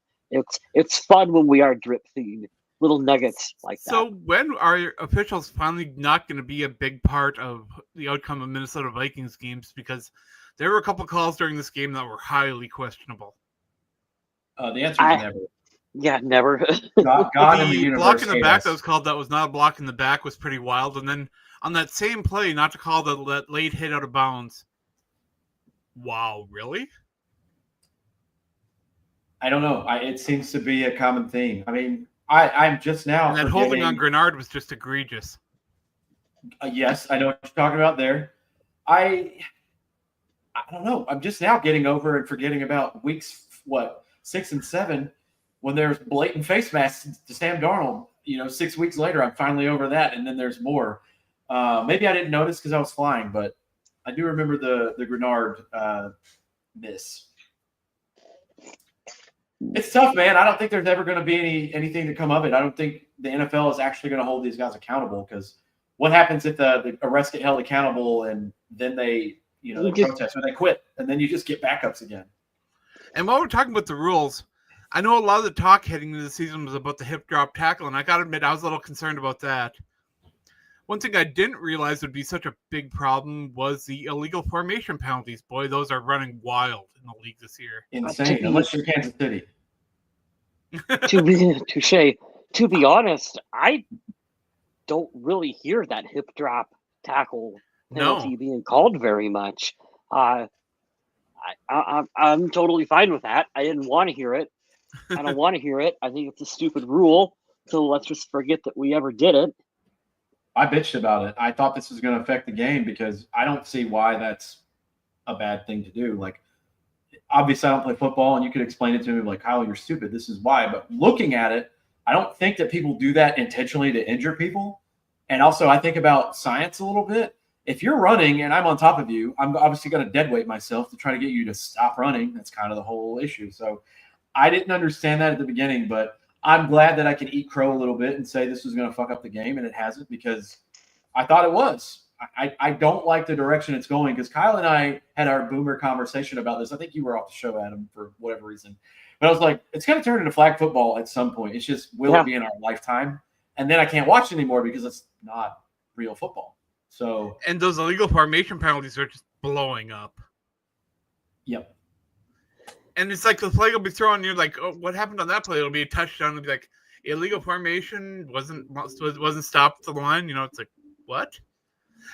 it's fun when we are drip feed little nuggets like that. So when are officials finally not going to be a big part of the outcome of Minnesota Vikings games? Because there were a couple calls during this game that were highly questionable. The answer is never. Yeah, never. God in the universe. Block in the back that was called that was not a block in the back was pretty wild. And then on that same play, not to call that late hit out of bounds. Wow, really? I don't know. It seems to be a common theme. I mean, I'm just now. And that holding on Grenard was just egregious. Yes, I know what you're talking about there. I don't know. I'm just now getting over and forgetting about weeks 6 and 7 when there's blatant face masks to Sam Darnold. 6 weeks later, I'm finally over that, and then there's more. Maybe I didn't notice because I was flying, but I do remember the Grenard miss. It's tough, man. I don't think there's ever going to be anything to come of it. I don't think the NFL is actually going to hold these guys accountable, because what happens if the arrests get held accountable and then they protest or they quit, and then you just get backups again. And while we're talking about the rules, I know a lot of the talk heading into the season was about the hip drop tackle, and I got to admit I was a little concerned about that. One thing I didn't realize would be such a big problem was the illegal formation penalties. Boy, those are running wild in the league this year. Insane, unless you're Kansas City. To be honest, I don't really hear that hip drop tackle penalty being called very much. I'm totally fine with that. I didn't want to hear it. I don't want to hear it. I think it's a stupid rule. So let's just forget that we ever did it. I bitched about it. I thought this was going to affect the game because I don't see why that's a bad thing to do. Like, obviously, I don't play football, and you could explain it to me like, Kyle, you're stupid. This is why. But looking at it, I don't think that people do that intentionally to injure people. And also, I think about science a little bit. If you're running and I'm on top of you, I'm obviously going to dead weight myself to try to get you to stop running. That's kind of the whole issue. So I didn't understand that at the beginning, but I'm glad that I can eat crow a little bit and say this was going to fuck up the game, and it hasn't, because I thought it was. I don't like the direction it's going, because Kyle and I had our boomer conversation about this. I think you were off the show, Adam, for whatever reason. But I was like, it's going to turn into flag football at some point. It's just, will it be in our lifetime? And then I can't watch anymore because it's not real football. So, and those illegal formation penalties are just blowing up. Yep. And it's like the flag will be thrown, and you're like, oh, what happened on that play? It'll be a touchdown. It'll be like, illegal wasn't stopped at the line. It's like, what?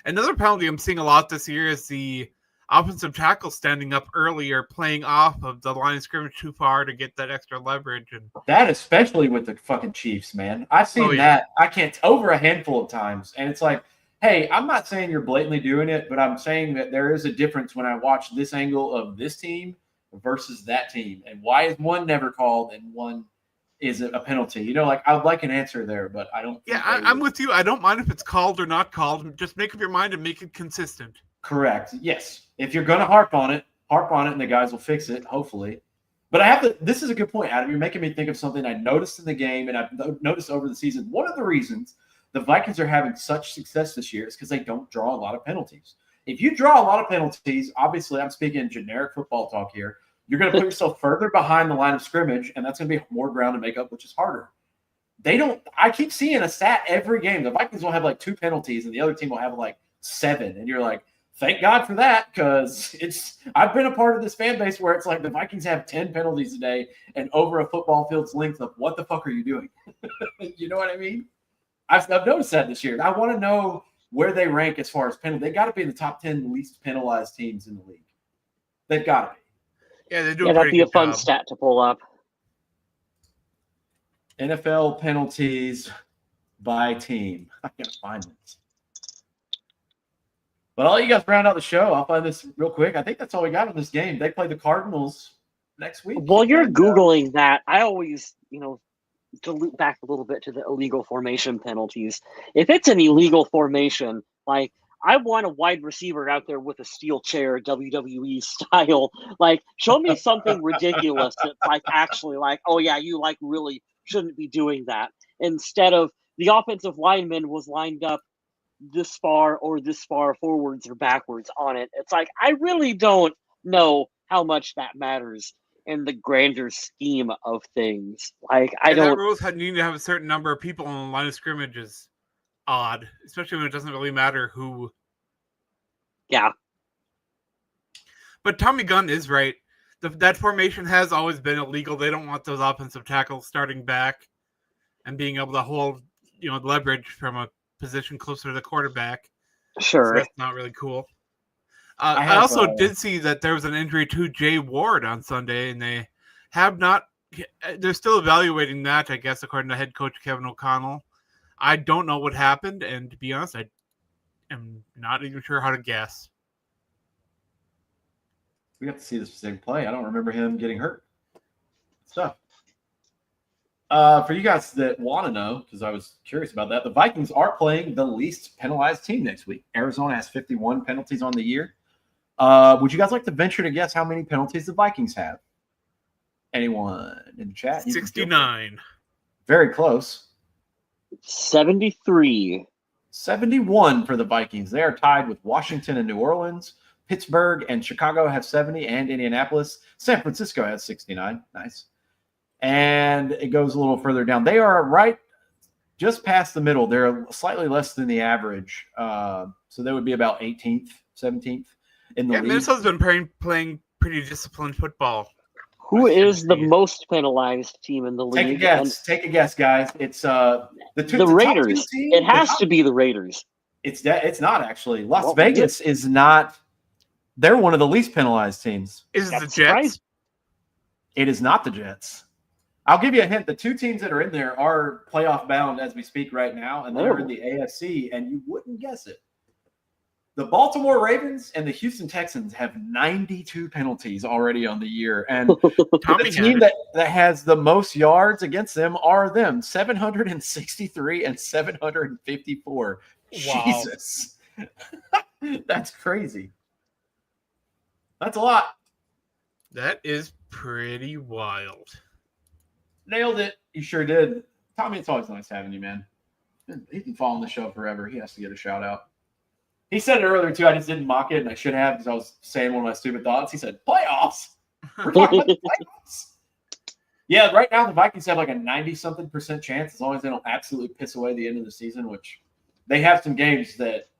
Another penalty I'm seeing a lot this year is the offensive tackle standing up earlier, playing off of the line of scrimmage too far to get that extra leverage. And that, especially with the fucking Chiefs, man. I've seen that. I can't over a handful of times. And it's like, hey, I'm not saying you're blatantly doing it, but I'm saying that there is a difference when I watch this angle of this team versus that team. And why is one never called and one is a penalty? I'd like an answer there, but I don't. Yeah, I'm with you. I don't mind if it's called or not called. Just make up your mind and make it consistent. Correct. Yes. If you're going to harp on it, and the guys will fix it, hopefully. But this is a good point, Adam. You're making me think of something I noticed in the game, and I've noticed over the season. One of the reasons the Vikings are having such success this year is because they don't draw a lot of penalties. If you draw a lot of penalties, obviously I'm speaking generic football talk here, you're going to put yourself further behind the line of scrimmage, and that's going to be more ground to make up, which is harder. I keep seeing a stat every game. The Vikings will have like 2 penalties, and the other team will have like 7. And you're like, thank God for that, because I've been a part of this fan base where it's like the Vikings have 10 penalties a day and over a football field's length of what the fuck are you doing? You know what I mean? I've noticed that this year. I want to know where they rank as far as penalty. They got to be in the top 10 least penalized teams in the league. They've got to be. Yeah, they do. Yeah, that'd be a fun stat to pull up. NFL penalties by team. I gotta find this. But I'll let you guys round out the show. I'll find this real quick. I think that's all we got in this game. They play the Cardinals next week. While you're Googling that, I always, to loop back a little bit to the illegal formation penalties. If it's an illegal formation, like I want a wide receiver out there with a steel chair, WWE style. Like, show me something ridiculous that's like actually like, oh yeah, you like really shouldn't be doing that. Instead of the offensive lineman was lined up this far or this far forwards or backwards on it. It's like, I really don't know how much that matters in the grander scheme of things. Like, I don't. That rules need to have a certain number of people on the line of scrimmage is odd, especially when it doesn't really matter who. Yeah. But Tommy Gunn is right. That formation has always been illegal. They don't want those offensive tackles starting back and being able to hold, leverage from a position closer to the quarterback. Sure. So that's not really cool. I also did see that there was an injury to Jay Ward on Sunday, and they have not. They're still evaluating that, I guess, according to head coach Kevin O'Connell. I don't know what happened, and to be honest, I am not even sure how to guess. We got to see the specific play. I don't remember him getting hurt. Stuff. For you guys that want to know, because I was curious about that, the Vikings are playing the least penalized team next week. Arizona has 51 penalties on the year. Would you guys like to venture to guess how many penalties the Vikings have? Anyone in the chat? 69. Very close. 73. 71 for the Vikings. They are tied with Washington and New Orleans. Pittsburgh and Chicago have 70, and Indianapolis. San Francisco has 69. Nice. And it goes a little further down. They are right just past the middle. They're slightly less than the average. So they would be about 18th, 17th in the league. Minnesota's been playing pretty disciplined football. Who is the most penalized team in the league? Take a guess. Take a guess, guys. It's the Raiders. It has to be the Raiders. It's not actually. Las Vegas is not. They're one of the least penalized teams. Is it the Jets? It is not the Jets. I'll give you a hint. The two teams that are in there are playoff bound as we speak right now, and they're in the AFC, and you wouldn't guess it. The Baltimore Ravens and the Houston Texans have 92 penalties already on the year, and the team that has the most yards against them are them, 763 and 754. Wow. Jesus. That's crazy. That's a lot. That is pretty wild. Nailed it. You sure did. Tommy, it's always nice having you, man. He's been following the show forever. He has to get a shout out. He said it earlier, too. I just didn't mock it, and I should have because I was saying one of my stupid thoughts. He said, playoffs. We're talking about the playoffs. Yeah, right now the Vikings have like a 90-something% chance as long as they don't absolutely piss away the end of the season, which they have some games that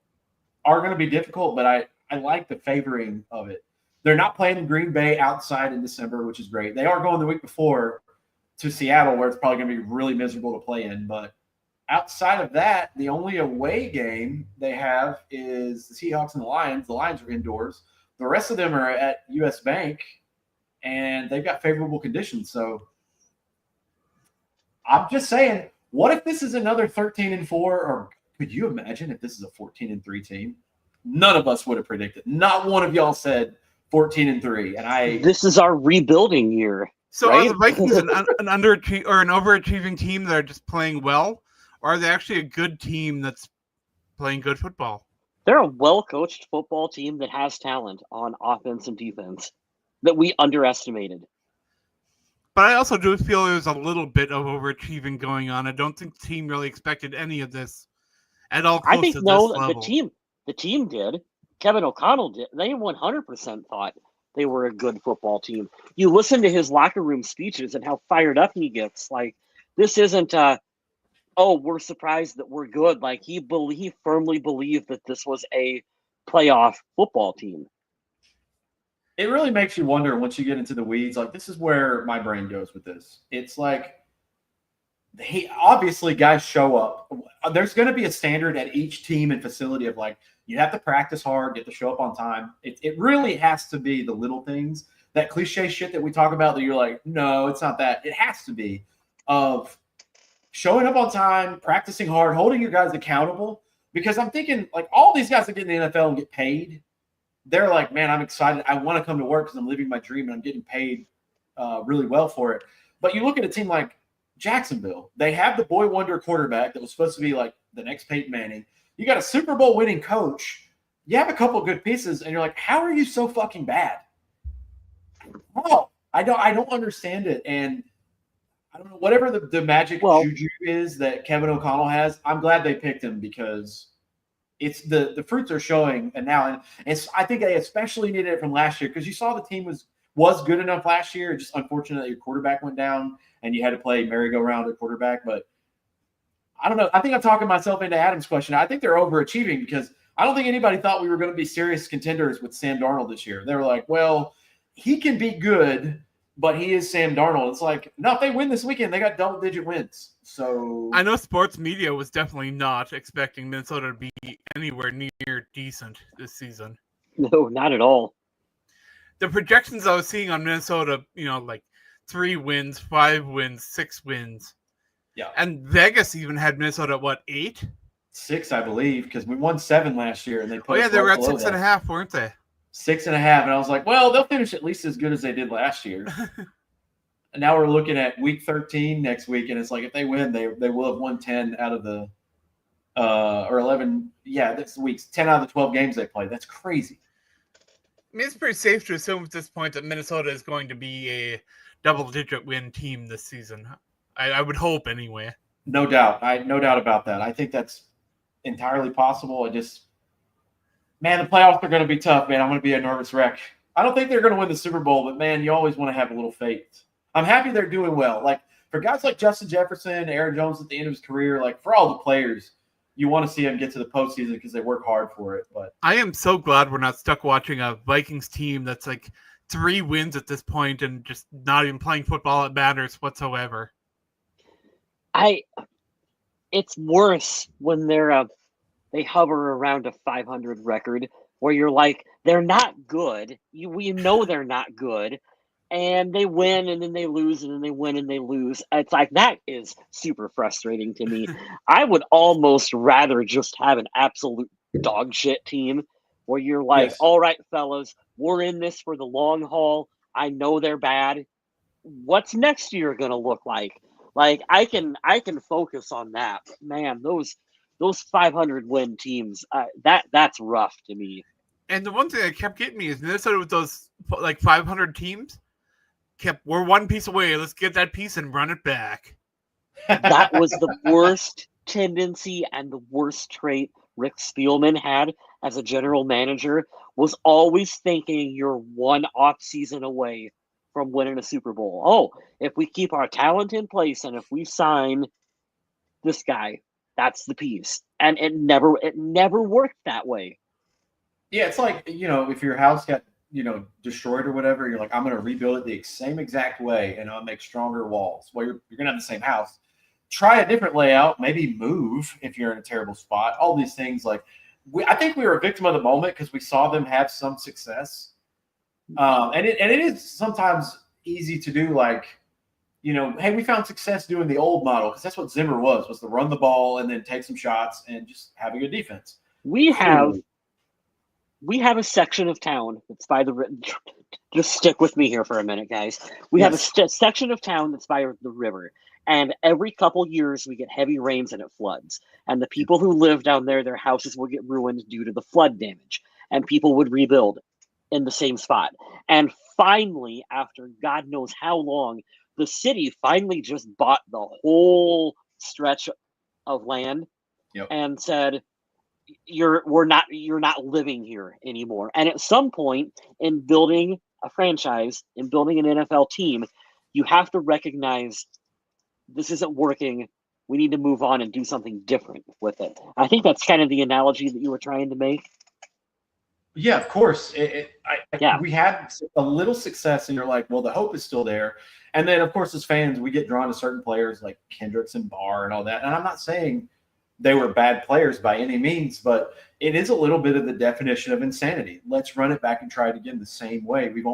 are going to be difficult, but I like the favoring of it. They're not playing in Green Bay outside in December, which is great. They are going the week before to Seattle, where it's probably going to be really miserable to play in. But outside of that, the only away game they have is the Seahawks and the Lions. The Lions are indoors. The rest of them are at US Bank, and they've got favorable conditions. So I'm just saying, what if this is another 13-4, or could you imagine if this is a 14-3 team? None of us would have predicted. Not one of y'all said 14-3, and This is our rebuilding year. So right? are the Vikings an overachieving team that are just playing well, or are they actually a good team that's playing good football? They're a well-coached football team that has talent on offense and defense that we underestimated. But I also do feel there's a little bit of overachieving going on. I don't think the team really expected any of this at all. I think the team did. Kevin O'Connell did. They 100% thought they were a good football team. You listen to his locker room speeches and how fired up he gets. Like, this isn't we're surprised that we're good. Like, he firmly believed that this was a playoff football team. It really makes you wonder once you get into the weeds. Like, this is where my brain goes with this. It's like, obviously guys show up. There's going to be a standard at each team and facility of like, you have to practice hard, get to show up on time. It really has to be the little things, that cliche shit that we talk about that you're like, no, it's not that. It has to be of showing up on time, practicing hard, holding your guys accountable. because I'm thinking like all these guys that get in the NFL and get paid, they're like, man, I'm excited. I want to come to work because I'm living my dream and I'm getting paid really well for it. But you look at a team like Jacksonville, they have the boy wonder quarterback that was supposed to be like the next Peyton Manning. You got a Super Bowl winning coach. You have a couple good pieces, and you're like, how are you so fucking bad? Oh, I don't understand it. And I don't know, whatever the magic juju is that Kevin O'Connell has, I'm glad they picked him because it's the fruits are showing. And now, and it's, I think they especially needed it from last year because you saw the team was good enough last year. Just unfortunate that your quarterback went down and you had to play merry-go-round at quarterback. But I don't know. I think I'm talking myself into Adam's question. I think they're overachieving because I don't think anybody thought we were going to be serious contenders with Sam Darnold this year. They were like, well, he can be good, but he is Sam Darnold. It's like, no, if they win this weekend, they got double-digit wins. So I know sports media was definitely not expecting Minnesota to be anywhere near decent this season. No, not at all. The projections I was seeing on Minnesota, like 3 wins, 5 wins, 6 wins. Yeah. And Vegas even had Minnesota at what, 8? 6, I believe, because we won 7 last year, and they put. Oh yeah, they were at 6.5, weren't they? 6.5, and I was like, well, they'll finish at least as good as they did last year. And now we're looking at week 13 next week, and it's like if they win, they will have won 10 out of the or 11. Yeah, that's weeks 10 out of the 12 games they played. That's crazy. I mean, it's pretty safe to assume at this point that Minnesota is going to be a double-digit win team this season. I would hope anyway. No doubt. No doubt about that. I think that's entirely possible. Man, the playoffs are going to be tough, man. I'm going to be a nervous wreck. I don't think they're going to win the Super Bowl, but, man, you always want to have a little faith. I'm happy they're doing well. Like, for guys like Justin Jefferson, Aaron Jones at the end of his career, like, for all the players, you want to see them get to the postseason because they work hard for it. But I am so glad we're not stuck watching a Vikings team that's, like, 3 wins at this point and just not even playing football that matters whatsoever. It's worse when they hover around a 500 record where you're like, they're not good. We know they're not good. And they win and then they lose and then they win and they lose. It's like, that is super frustrating to me. I would almost rather just have an absolute dog shit team where you're like, all right, fellas, we're in this for the long haul. I know they're bad. What's next year going to look like? Like, I can focus on that. Man, those 500 win teams, that's rough to me. And the one thing that kept getting me is Minnesota with those like 500 teams we're one piece away. Let's get that piece and run it back. That was the worst tendency and the worst trait Rick Spielman had as a general manager, was always thinking you're one off season away from winning a Super Bowl. Oh, if we keep our talent in place and if we sign this guy, that's the piece. And it never worked that way. Yeah, it's like, if your house got, destroyed or whatever, you're like, I'm going to rebuild it the same exact way and I'll make stronger walls. Well, you're going to have the same house. Try a different layout, maybe move if you're in a terrible spot. All these things, like, I think we were a victim of the moment because we saw them have some success. And it is sometimes easy to do, like, hey, we found success doing the old model because that's what Zimmer was to run the ball and then take some shots and just have a good defense. We have a section of town that's by the river. Just stick with me here for a minute, guys. We have a section of town that's by the river. And every couple years we get heavy rains and it floods. And the people who live down there, their houses will get ruined due to the flood damage. And people would rebuild in the same spot. And finally, after God knows how long, the city finally just bought the whole stretch of land and said, you're not living here anymore. And at some point in building a franchise, in building an NFL team, you have to recognize this isn't working. We need to move on and do something different with it. I think that's kind of the analogy that you were trying to make. Yeah, of course. We had a little success, and you're like, well, the hope is still there. And then, of course, as fans, we get drawn to certain players like Kendricks and Barr and all that. And I'm not saying they were bad players by any means, but it is a little bit of the definition of insanity. Let's run it back and try it again the same way. We've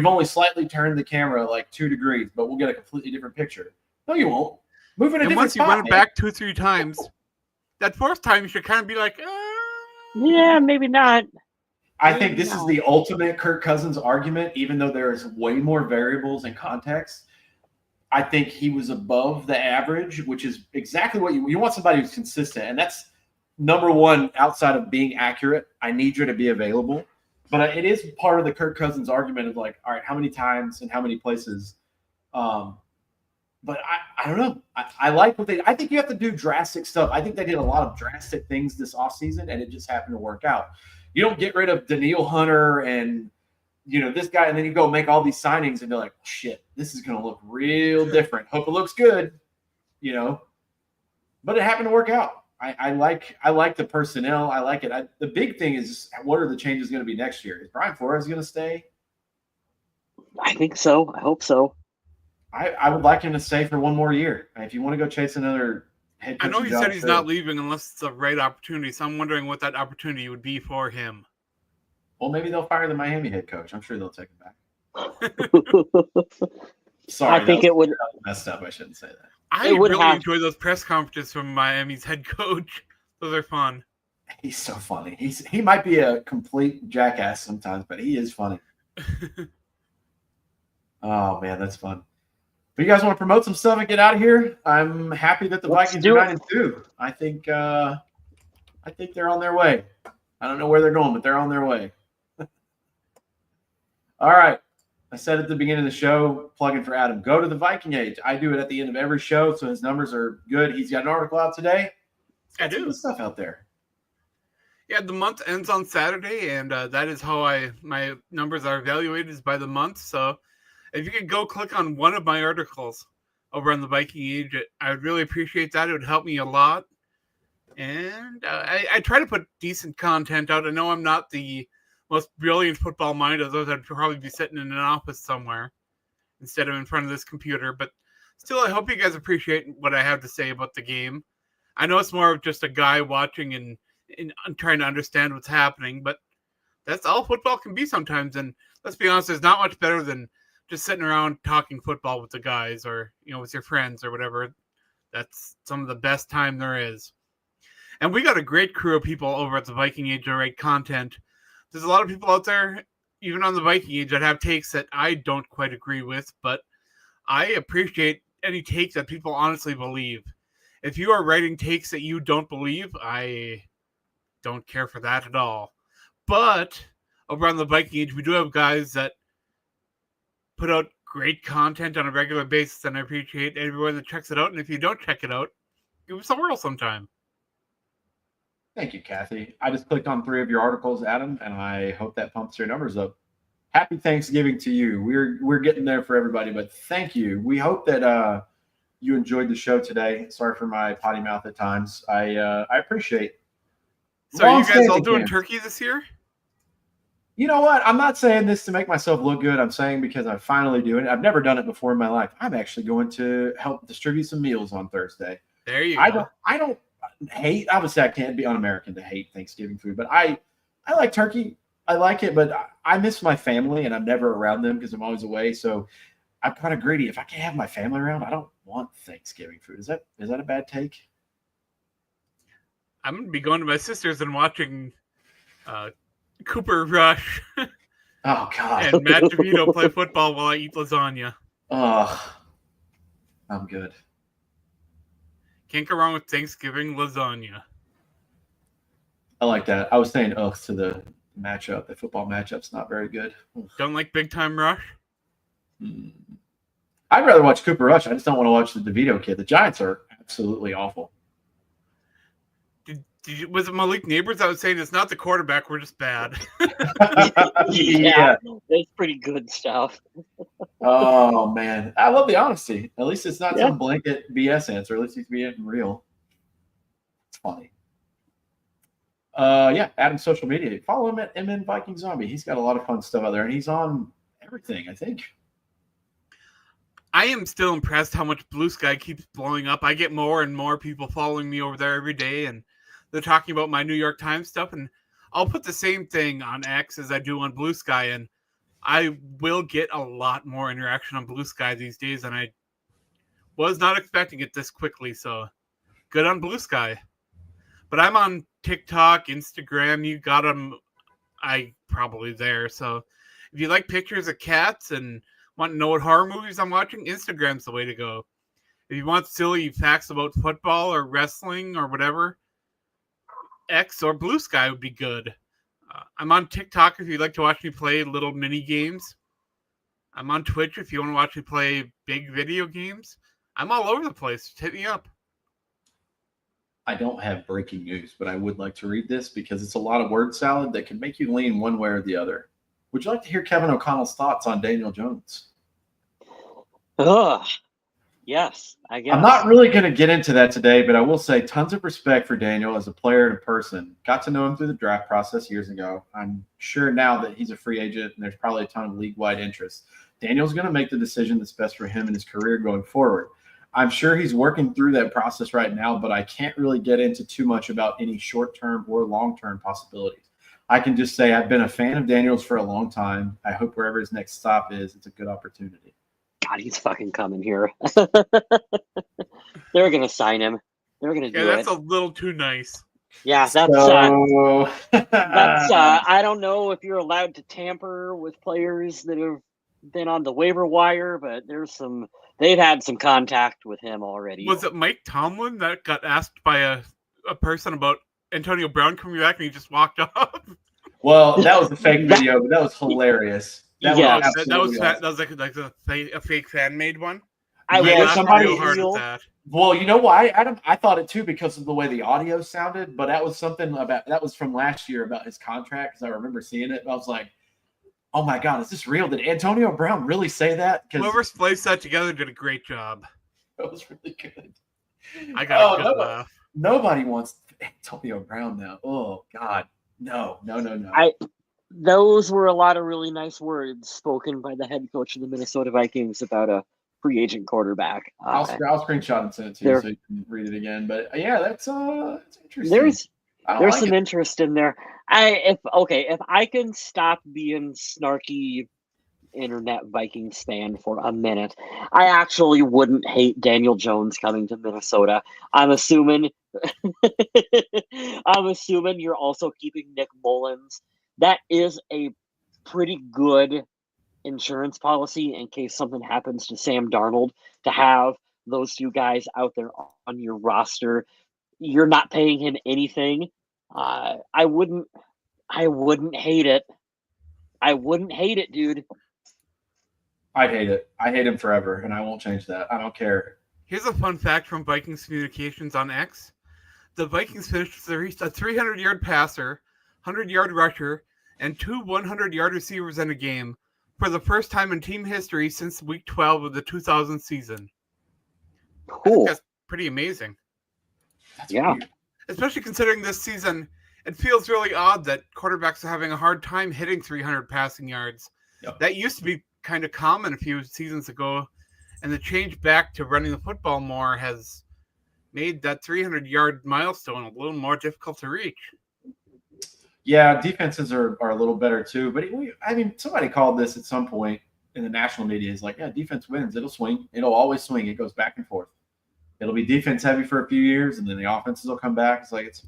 only slightly turned the camera like 2 degrees, but we'll get a completely different picture. No, you won't. Move in a different spot. Once you run it back 2-3 times, that fourth time you should kind of be like, yeah, maybe not. I think this is the ultimate Kirk Cousins argument, even though there's way more variables and context. I think he was above the average, which is exactly what you want somebody who's consistent. And that's number one outside of being accurate. I need you to be available. But it is part of the Kirk Cousins argument of like, all right, how many times and how many places? But I don't know. I like what I think you have to do drastic stuff. I think they did a lot of drastic things this offseason, and it just happened to work out. You don't get rid of Daniil Hunter and this guy, and then you go make all these signings, and they're like, shit, this is going to look real different. Hope it looks good, But it happened to work out. I like the personnel. I like it. The big thing is, what are the changes going to be next year? Is Brian Flores going to stay? I think so. I hope so. I would like him to stay for one more year. If you want to go chase another head coach, I know he said he's not leaving unless it's the right opportunity. So I'm wondering what that opportunity would be for him. Well, maybe they'll fire the Miami head coach. I'm sure they'll take him back. Sorry, I think it would messed up. I shouldn't say that. I really enjoy those press conferences from Miami's head coach. Those are fun. He's so funny. He might be a complete jackass sometimes, but he is funny. Oh man, that's fun. But you guys want to promote some stuff and get out of here? I'm happy that the Vikings are 9-2. I think they're on their way. I don't know where they're going, but they're on their way. All right. I said at the beginning of the show, plugging for Adam, go to the Viking Age. I do it at the end of every show, so his numbers are good. He's got an article out today. I do. Good stuff out there. Yeah, the month ends on Saturday, and that is how my numbers are evaluated, is by the month. So if you could go click on one of my articles over on the Viking Age, I would really appreciate that. It would help me a lot. And I try to put decent content out. I know I'm not the most brilliant football mind, of those I'd probably be sitting in an office somewhere instead of in front of this computer. But still, I hope you guys appreciate what I have to say about the game. I know it's more of just a guy watching and trying to understand what's happening, but that's all football can be sometimes. And let's be honest, there's not much better than just sitting around talking football with the guys or, with your friends or whatever. That's some of the best time there is. And we got a great crew of people over at the Viking Age that write content. There's a lot of people out there, even on the Viking Age, that have takes that I don't quite agree with, but I appreciate any take that people honestly believe. If you are writing takes that you don't believe, I don't care for that at all. But over on the Viking Age, we do have guys that put out great content on a regular basis, and I appreciate everyone that checks it out. And if you don't check it out, give us a whirl sometime. Thank you, Kathy. I just clicked on 3 of your articles, Adam, and I hope that pumps your numbers up. Happy Thanksgiving to you. We're getting there for everybody, but thank you. We hope that you enjoyed the show today. Sorry for my potty mouth at times. I appreciate. So are you guys all doing turkey this year? You know what? I'm not saying this to make myself look good. I'm saying because I'm finally doing it. I've never done it before in my life. I'm actually going to help distribute some meals on Thursday. There you go. I don't hate. Obviously, I can't be un-American to hate Thanksgiving food, but I like turkey. I like it, but I miss my family, and I'm never around them because I'm always away. So I'm kind of greedy. If I can't have my family around, I don't want Thanksgiving food. Is that a bad take? I'm gonna be going to my sister's and watching Cooper Rush. Oh God! And Matt DeVito play football while I eat lasagna. Oh, I'm good. Can't go wrong with Thanksgiving lasagna. I like that. I was saying to the matchup. The football matchup's not very good. Don't like Big Time Rush? I'd rather watch Cooper Rush. I just don't want to watch the DeVito kid. The Giants are absolutely awful. Was it Malik Neighbors that was saying it's not the quarterback, we're just bad? Yeah, that's pretty good stuff. Oh, man. I love the honesty. At least it's not some blanket BS answer. At least he's being real. It's funny. Adam's social media. Follow him at MN Viking Zombie. He's got a lot of fun stuff out there, and he's on everything, I think. I am still impressed how much Blue Sky keeps blowing up. I get more and more people following me over there every day, and they're talking about my New York Times stuff, and I'll put the same thing on X as I do on Blue Sky, and I will get a lot more interaction on Blue Sky these days, and I was not expecting it this quickly, so good on Blue Sky. But I'm on TikTok, Instagram. You got them. I probably there. So if you like pictures of cats and want to know what horror movies I'm watching, Instagram's the way to go. If you want silly facts about football or wrestling or whatever, X or Blue Sky would be good. I'm on TikTok if you'd like to watch me play little mini games. I'm on Twitch if you want to watch me play big video games. I'm all over the place. Just hit me up. I don't have breaking news, but I would like to read this because it's a lot of word salad that can make you lean one way or the other. Would you like to hear Kevin O'Connell's thoughts on Daniel Jones? Ugh. Yes, I guess. I'm not really going to get into that today, but I will say tons of respect for Daniel as a player and a person. Got to know him through the draft process years ago. I'm sure now that he's a free agent and there's probably a ton of league-wide interest. Daniel's going to make the decision that's best for him and his career going forward. I'm sure he's working through that process right now, but I can't really get into too much about any short-term or long-term possibilities. I can just say I've been a fan of Daniel's for a long time. I hope wherever his next stop is, it's a good opportunity. God, he's fucking coming here. They're gonna sign him. They're gonna do it. Yeah, that's a little too nice. Yeah, that's So... that's. I don't know if you're allowed to tamper with players that have been on the waiver wire, but there's some. They've had some contact with him already. Was it Mike Tomlin that got asked by a person about Antonio Brown coming back and he just walked off? Well, that was a fake video, but that was hilarious. That was like a fake fan made one. I Yeah, somebody- real hard at that. Well, you know why, Adam? I thought it too because of the way the audio sounded, but that was something about that was from last year about his contract because I remember seeing it. I was like, "Oh my God, is this real? Did Antonio Brown really say that?" Whoever spliced that together did a great job. That was really good. I got a good laugh. Nobody wants Antonio Brown now. Oh God, no. Those were a lot of really nice words spoken by the head coach of the Minnesota Vikings about a free agent quarterback. I'll screenshot and send it to you so you can read it again. But yeah, that's interesting. There's some interest in there. If I can stop being snarky internet Vikings fan for a minute, I actually wouldn't hate Daniel Jones coming to Minnesota. I'm assuming you're also keeping Nick Mullins. That is a pretty good insurance policy in case something happens to Sam Darnold, to have those two guys out there on your roster. You're not paying him anything. I wouldn't hate it. I wouldn't hate it, dude. I'd hate it. I hate him forever, and I won't change that. I don't care. Here's a fun fact from Vikings Communications on X. The Vikings finished a 300-yard passer, 100-yard rusher, and 2 100-yard receivers in a game for the first time in team history since Week 12 of the 2000 season. Cool. That's pretty amazing. That's Yeah. weird. Especially considering this season, it feels really odd that quarterbacks are having a hard time hitting 300 passing yards. Yep. That used to be kind of common a few seasons ago, and the change back to running the football more has made that 300-yard milestone a little more difficult to reach. Yeah, defenses are a little better too. But somebody called this at some point in the national media. Is like, yeah, defense wins. It'll swing. It'll always swing. It goes back and forth. It'll be defense heavy for a few years, and then the offenses will come back. It's like it's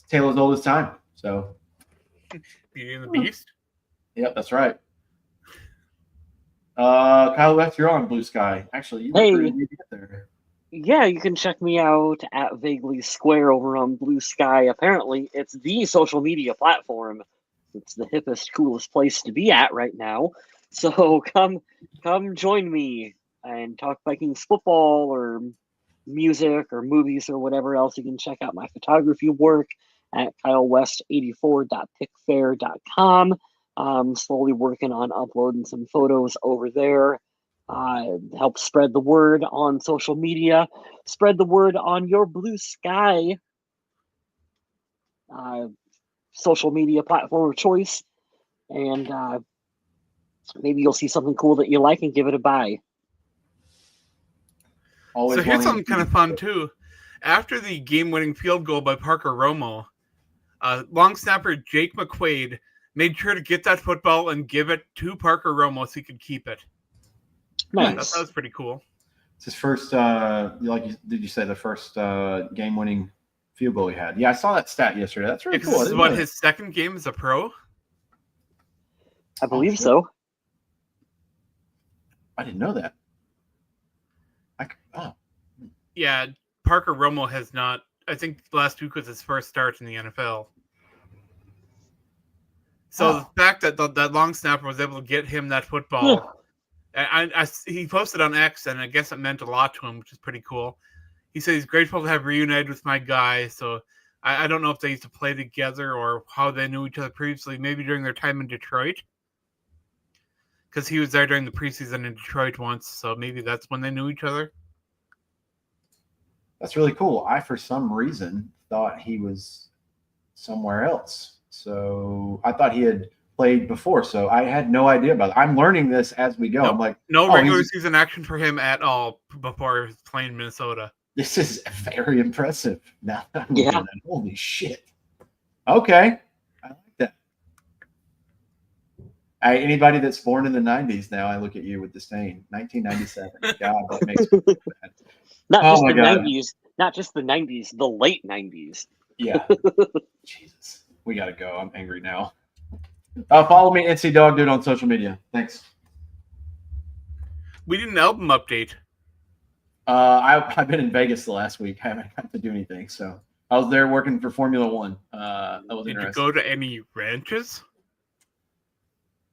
tale as old as time. So, Beauty and the Beast. Yep, that's right. Kyle West, you're on Blue Sky. Actually, you Hey. really need to get there. Yeah, you can check me out at Vaguely Square over on Blue Sky. Apparently, it's the social media platform. It's the hippest, coolest place to be at right now. So come join me and talk Vikings football or music or movies or whatever else. You can check out my photography work at kylewest84.pickfair.com. I'm slowly working on uploading some photos over there. Help spread the word on social media. Spread the word on your Blue Sky social media platform of choice. And maybe you'll see something cool that you like and give it a buy. Always So here's wanting something kind of fun too. After the game-winning field goal by Parker Romo, long snapper Jake McQuaid made sure to get that football and give it to Parker Romo so he could keep it. Nice. That was pretty cool. It's his first, did you say the first game-winning field goal he had. Yeah, I saw that stat yesterday. That's really cool. This is what his second game as a pro. I believe so. I didn't know that. Yeah, Parker Romo has not. I think last week was his first start in the NFL. So the fact that that long snapper was able to get him that football, he posted on X, and I guess it meant a lot to him, which is pretty cool. He said he's grateful to have reunited with my guy. So I don't know if they used to play together or how they knew each other previously, maybe during their time in Detroit. Because he was there during the preseason in Detroit once, so maybe that's when they knew each other. That's really cool. I, for some reason, thought he was somewhere else. So I thought he had played before. So I had no idea about it. I'm learning this as we go. Nope. I'm like, no regular season action for him at all before playing Minnesota. This is very impressive. Now I'm looking at that. Holy shit. Okay. I like that. Anybody that's born in the 90s now, I look at you with disdain. 1997. God, that makes me bad. Not just the 90s. Not just the 90s, the late 90s. Yeah. Jesus. We got to go. I'm angry now. Follow me, NC Dog Dude, on social media. Thanks. We did an album update. I've been in Vegas the last week. I haven't got to do anything. So I was there working for Formula One. That was Did interesting. you go to any ranches?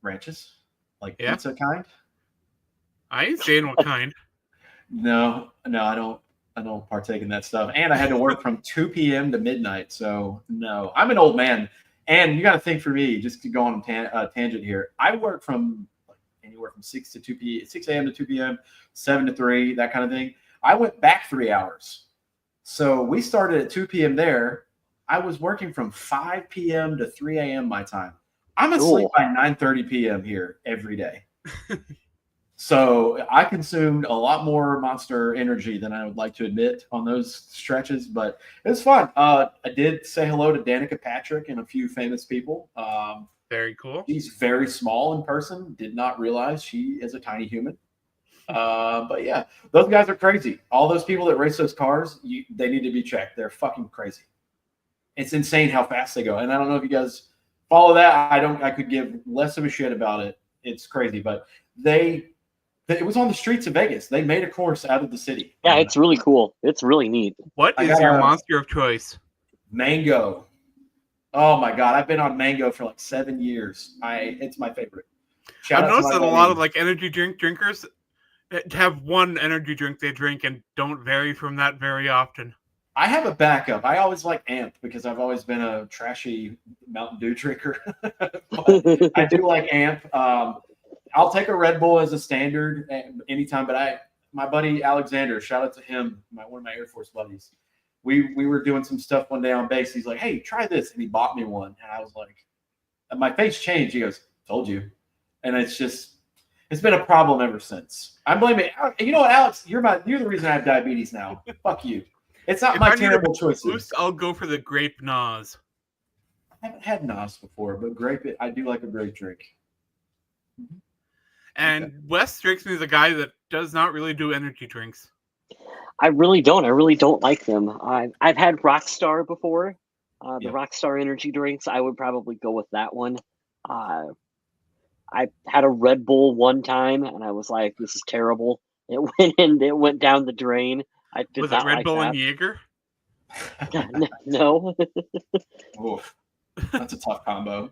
Ranches? Like pizza kind? I ain't saying what kind. No, I don't partake in that stuff. And I had to work from 2 p.m. to midnight. So no, I'm an old man. And you got to think for me, just to go on a tangent here. I work from anywhere from 6 a.m. to 2 p.m., 7 to 3, that kind of thing. I went back 3 hours. So we started at 2 p.m. there. I was working from 5 p.m. to 3 a.m. my time. I'm asleep by 9:30 p.m. here every day. So I consumed a lot more Monster Energy than I would like to admit on those stretches, but it was fun. I did say hello to Danica Patrick and a few famous people. Very cool. She's very small in person. Did not realize she is a tiny human. But yeah, those guys are crazy. All those people that race those cars, they need to be checked. They're fucking crazy. It's insane how fast they go. And I don't know if you guys follow that. I could give less of a shit about it. It's crazy, but it was on the streets of Vegas. They made a course out of the city. Yeah, it's really cool. It's really neat. What is your monster of choice? Mango. Oh my God. I've been on mango for like 7 years. It's my favorite. I've noticed that a lot of like energy drinkers have one energy drink they drink and don't vary from that very often. I have a backup. I always like Amp because I've always been a trashy Mountain Dew drinker. But I do like Amp. I'll take a Red Bull as a standard anytime, but my buddy Alexander, shout out to him, one of my Air Force buddies. We were doing some stuff one day on base. He's like, "Hey, try this," and he bought me one, and I was like, my face changed. He goes, "Told you," and it's been a problem ever since. I'm blaming. You know what, Alex? You're the reason I have diabetes now. Fuck you. It's not my terrible choices. Boost, I'll go for the grape Nas. I haven't had Nas before, but grape. I do like a grape drink. And okay. Wes strikes me as a guy that does not really do energy drinks. I really don't. I really don't like them. I've had Rockstar before. The Rockstar energy drinks. I would probably go with that one. I had a Red Bull one time, and I was like, "This is terrible." It went down the drain. I did was not it Red like Bull that. and Jaeger? No. Oof. That's a tough combo.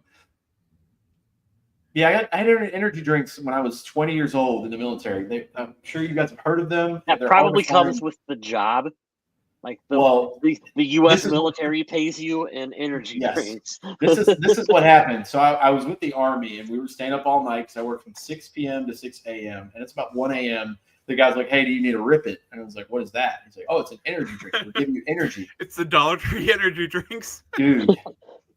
Yeah, I had energy drinks when I was 20 years old in the military. I'm sure you guys have heard of them. That probably comes with the job. Like the U.S. military pays you in energy drinks. This is what happened. So I was with the Army, and we were staying up all night because I worked from 6 p.m. to 6 a.m. And it's about 1 a.m. The guy's like, "Hey, do you need a Rip It?" And I was like, "What is that?" He's like, "Oh, it's an energy drink. We're giving you energy." It's the Dollar Tree energy drinks, dude.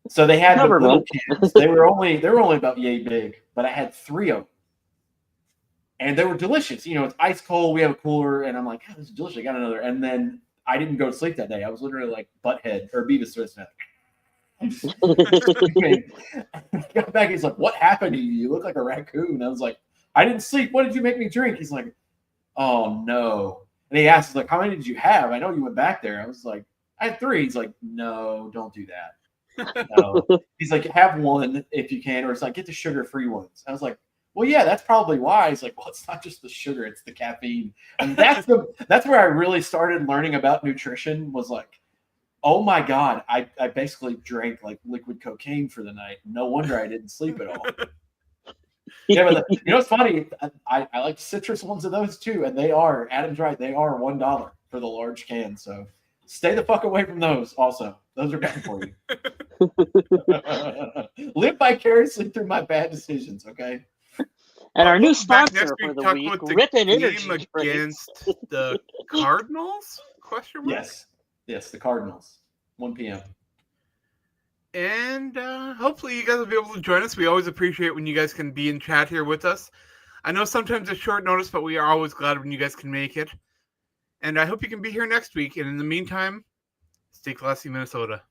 So they had the little cans. They were only about yay big, but I had 3 of them, and they were delicious. You know, it's ice cold. We have a cooler, and I'm like, "Oh, this is delicious." I got another, and then I didn't go to sleep that day. I was literally like Butthead or Beavis Smith. I got back. He's like, "What happened to you? You look like a raccoon." I was like, "I didn't sleep. What did you make me drink?" He's like, "Oh no." And he asked, like, "How many did you have? I know you went back there." I was like, I had 3. He's like, no, don't do that. No. He's like, have one if you can, or it's like, get the sugar-free ones. I was like, well, yeah, that's probably why. He's like, well, it's not just the sugar, it's the caffeine. And that's where I really started learning about nutrition, was like, oh my God, I basically drank like liquid cocaine for the night. No wonder I didn't sleep at all. Yeah, but you know what's funny? I like citrus ones of those too, and they are, Adam's right, they are $1 for the large can. So stay the fuck away from those. Also, those are bad for you. Live vicariously through my bad decisions, okay? And our new Back sponsor next for the talk week, about the Rippin' game Energy Drinks. against the Cardinals? Question mark? Yes, the Cardinals, 1 p.m. And hopefully you guys will be able to join us. We always appreciate when you guys can be in chat here with us. I know sometimes it's short notice, but we are always glad when you guys can make it. And I hope you can be here next week. And in the meantime, stay classy, Minnesota.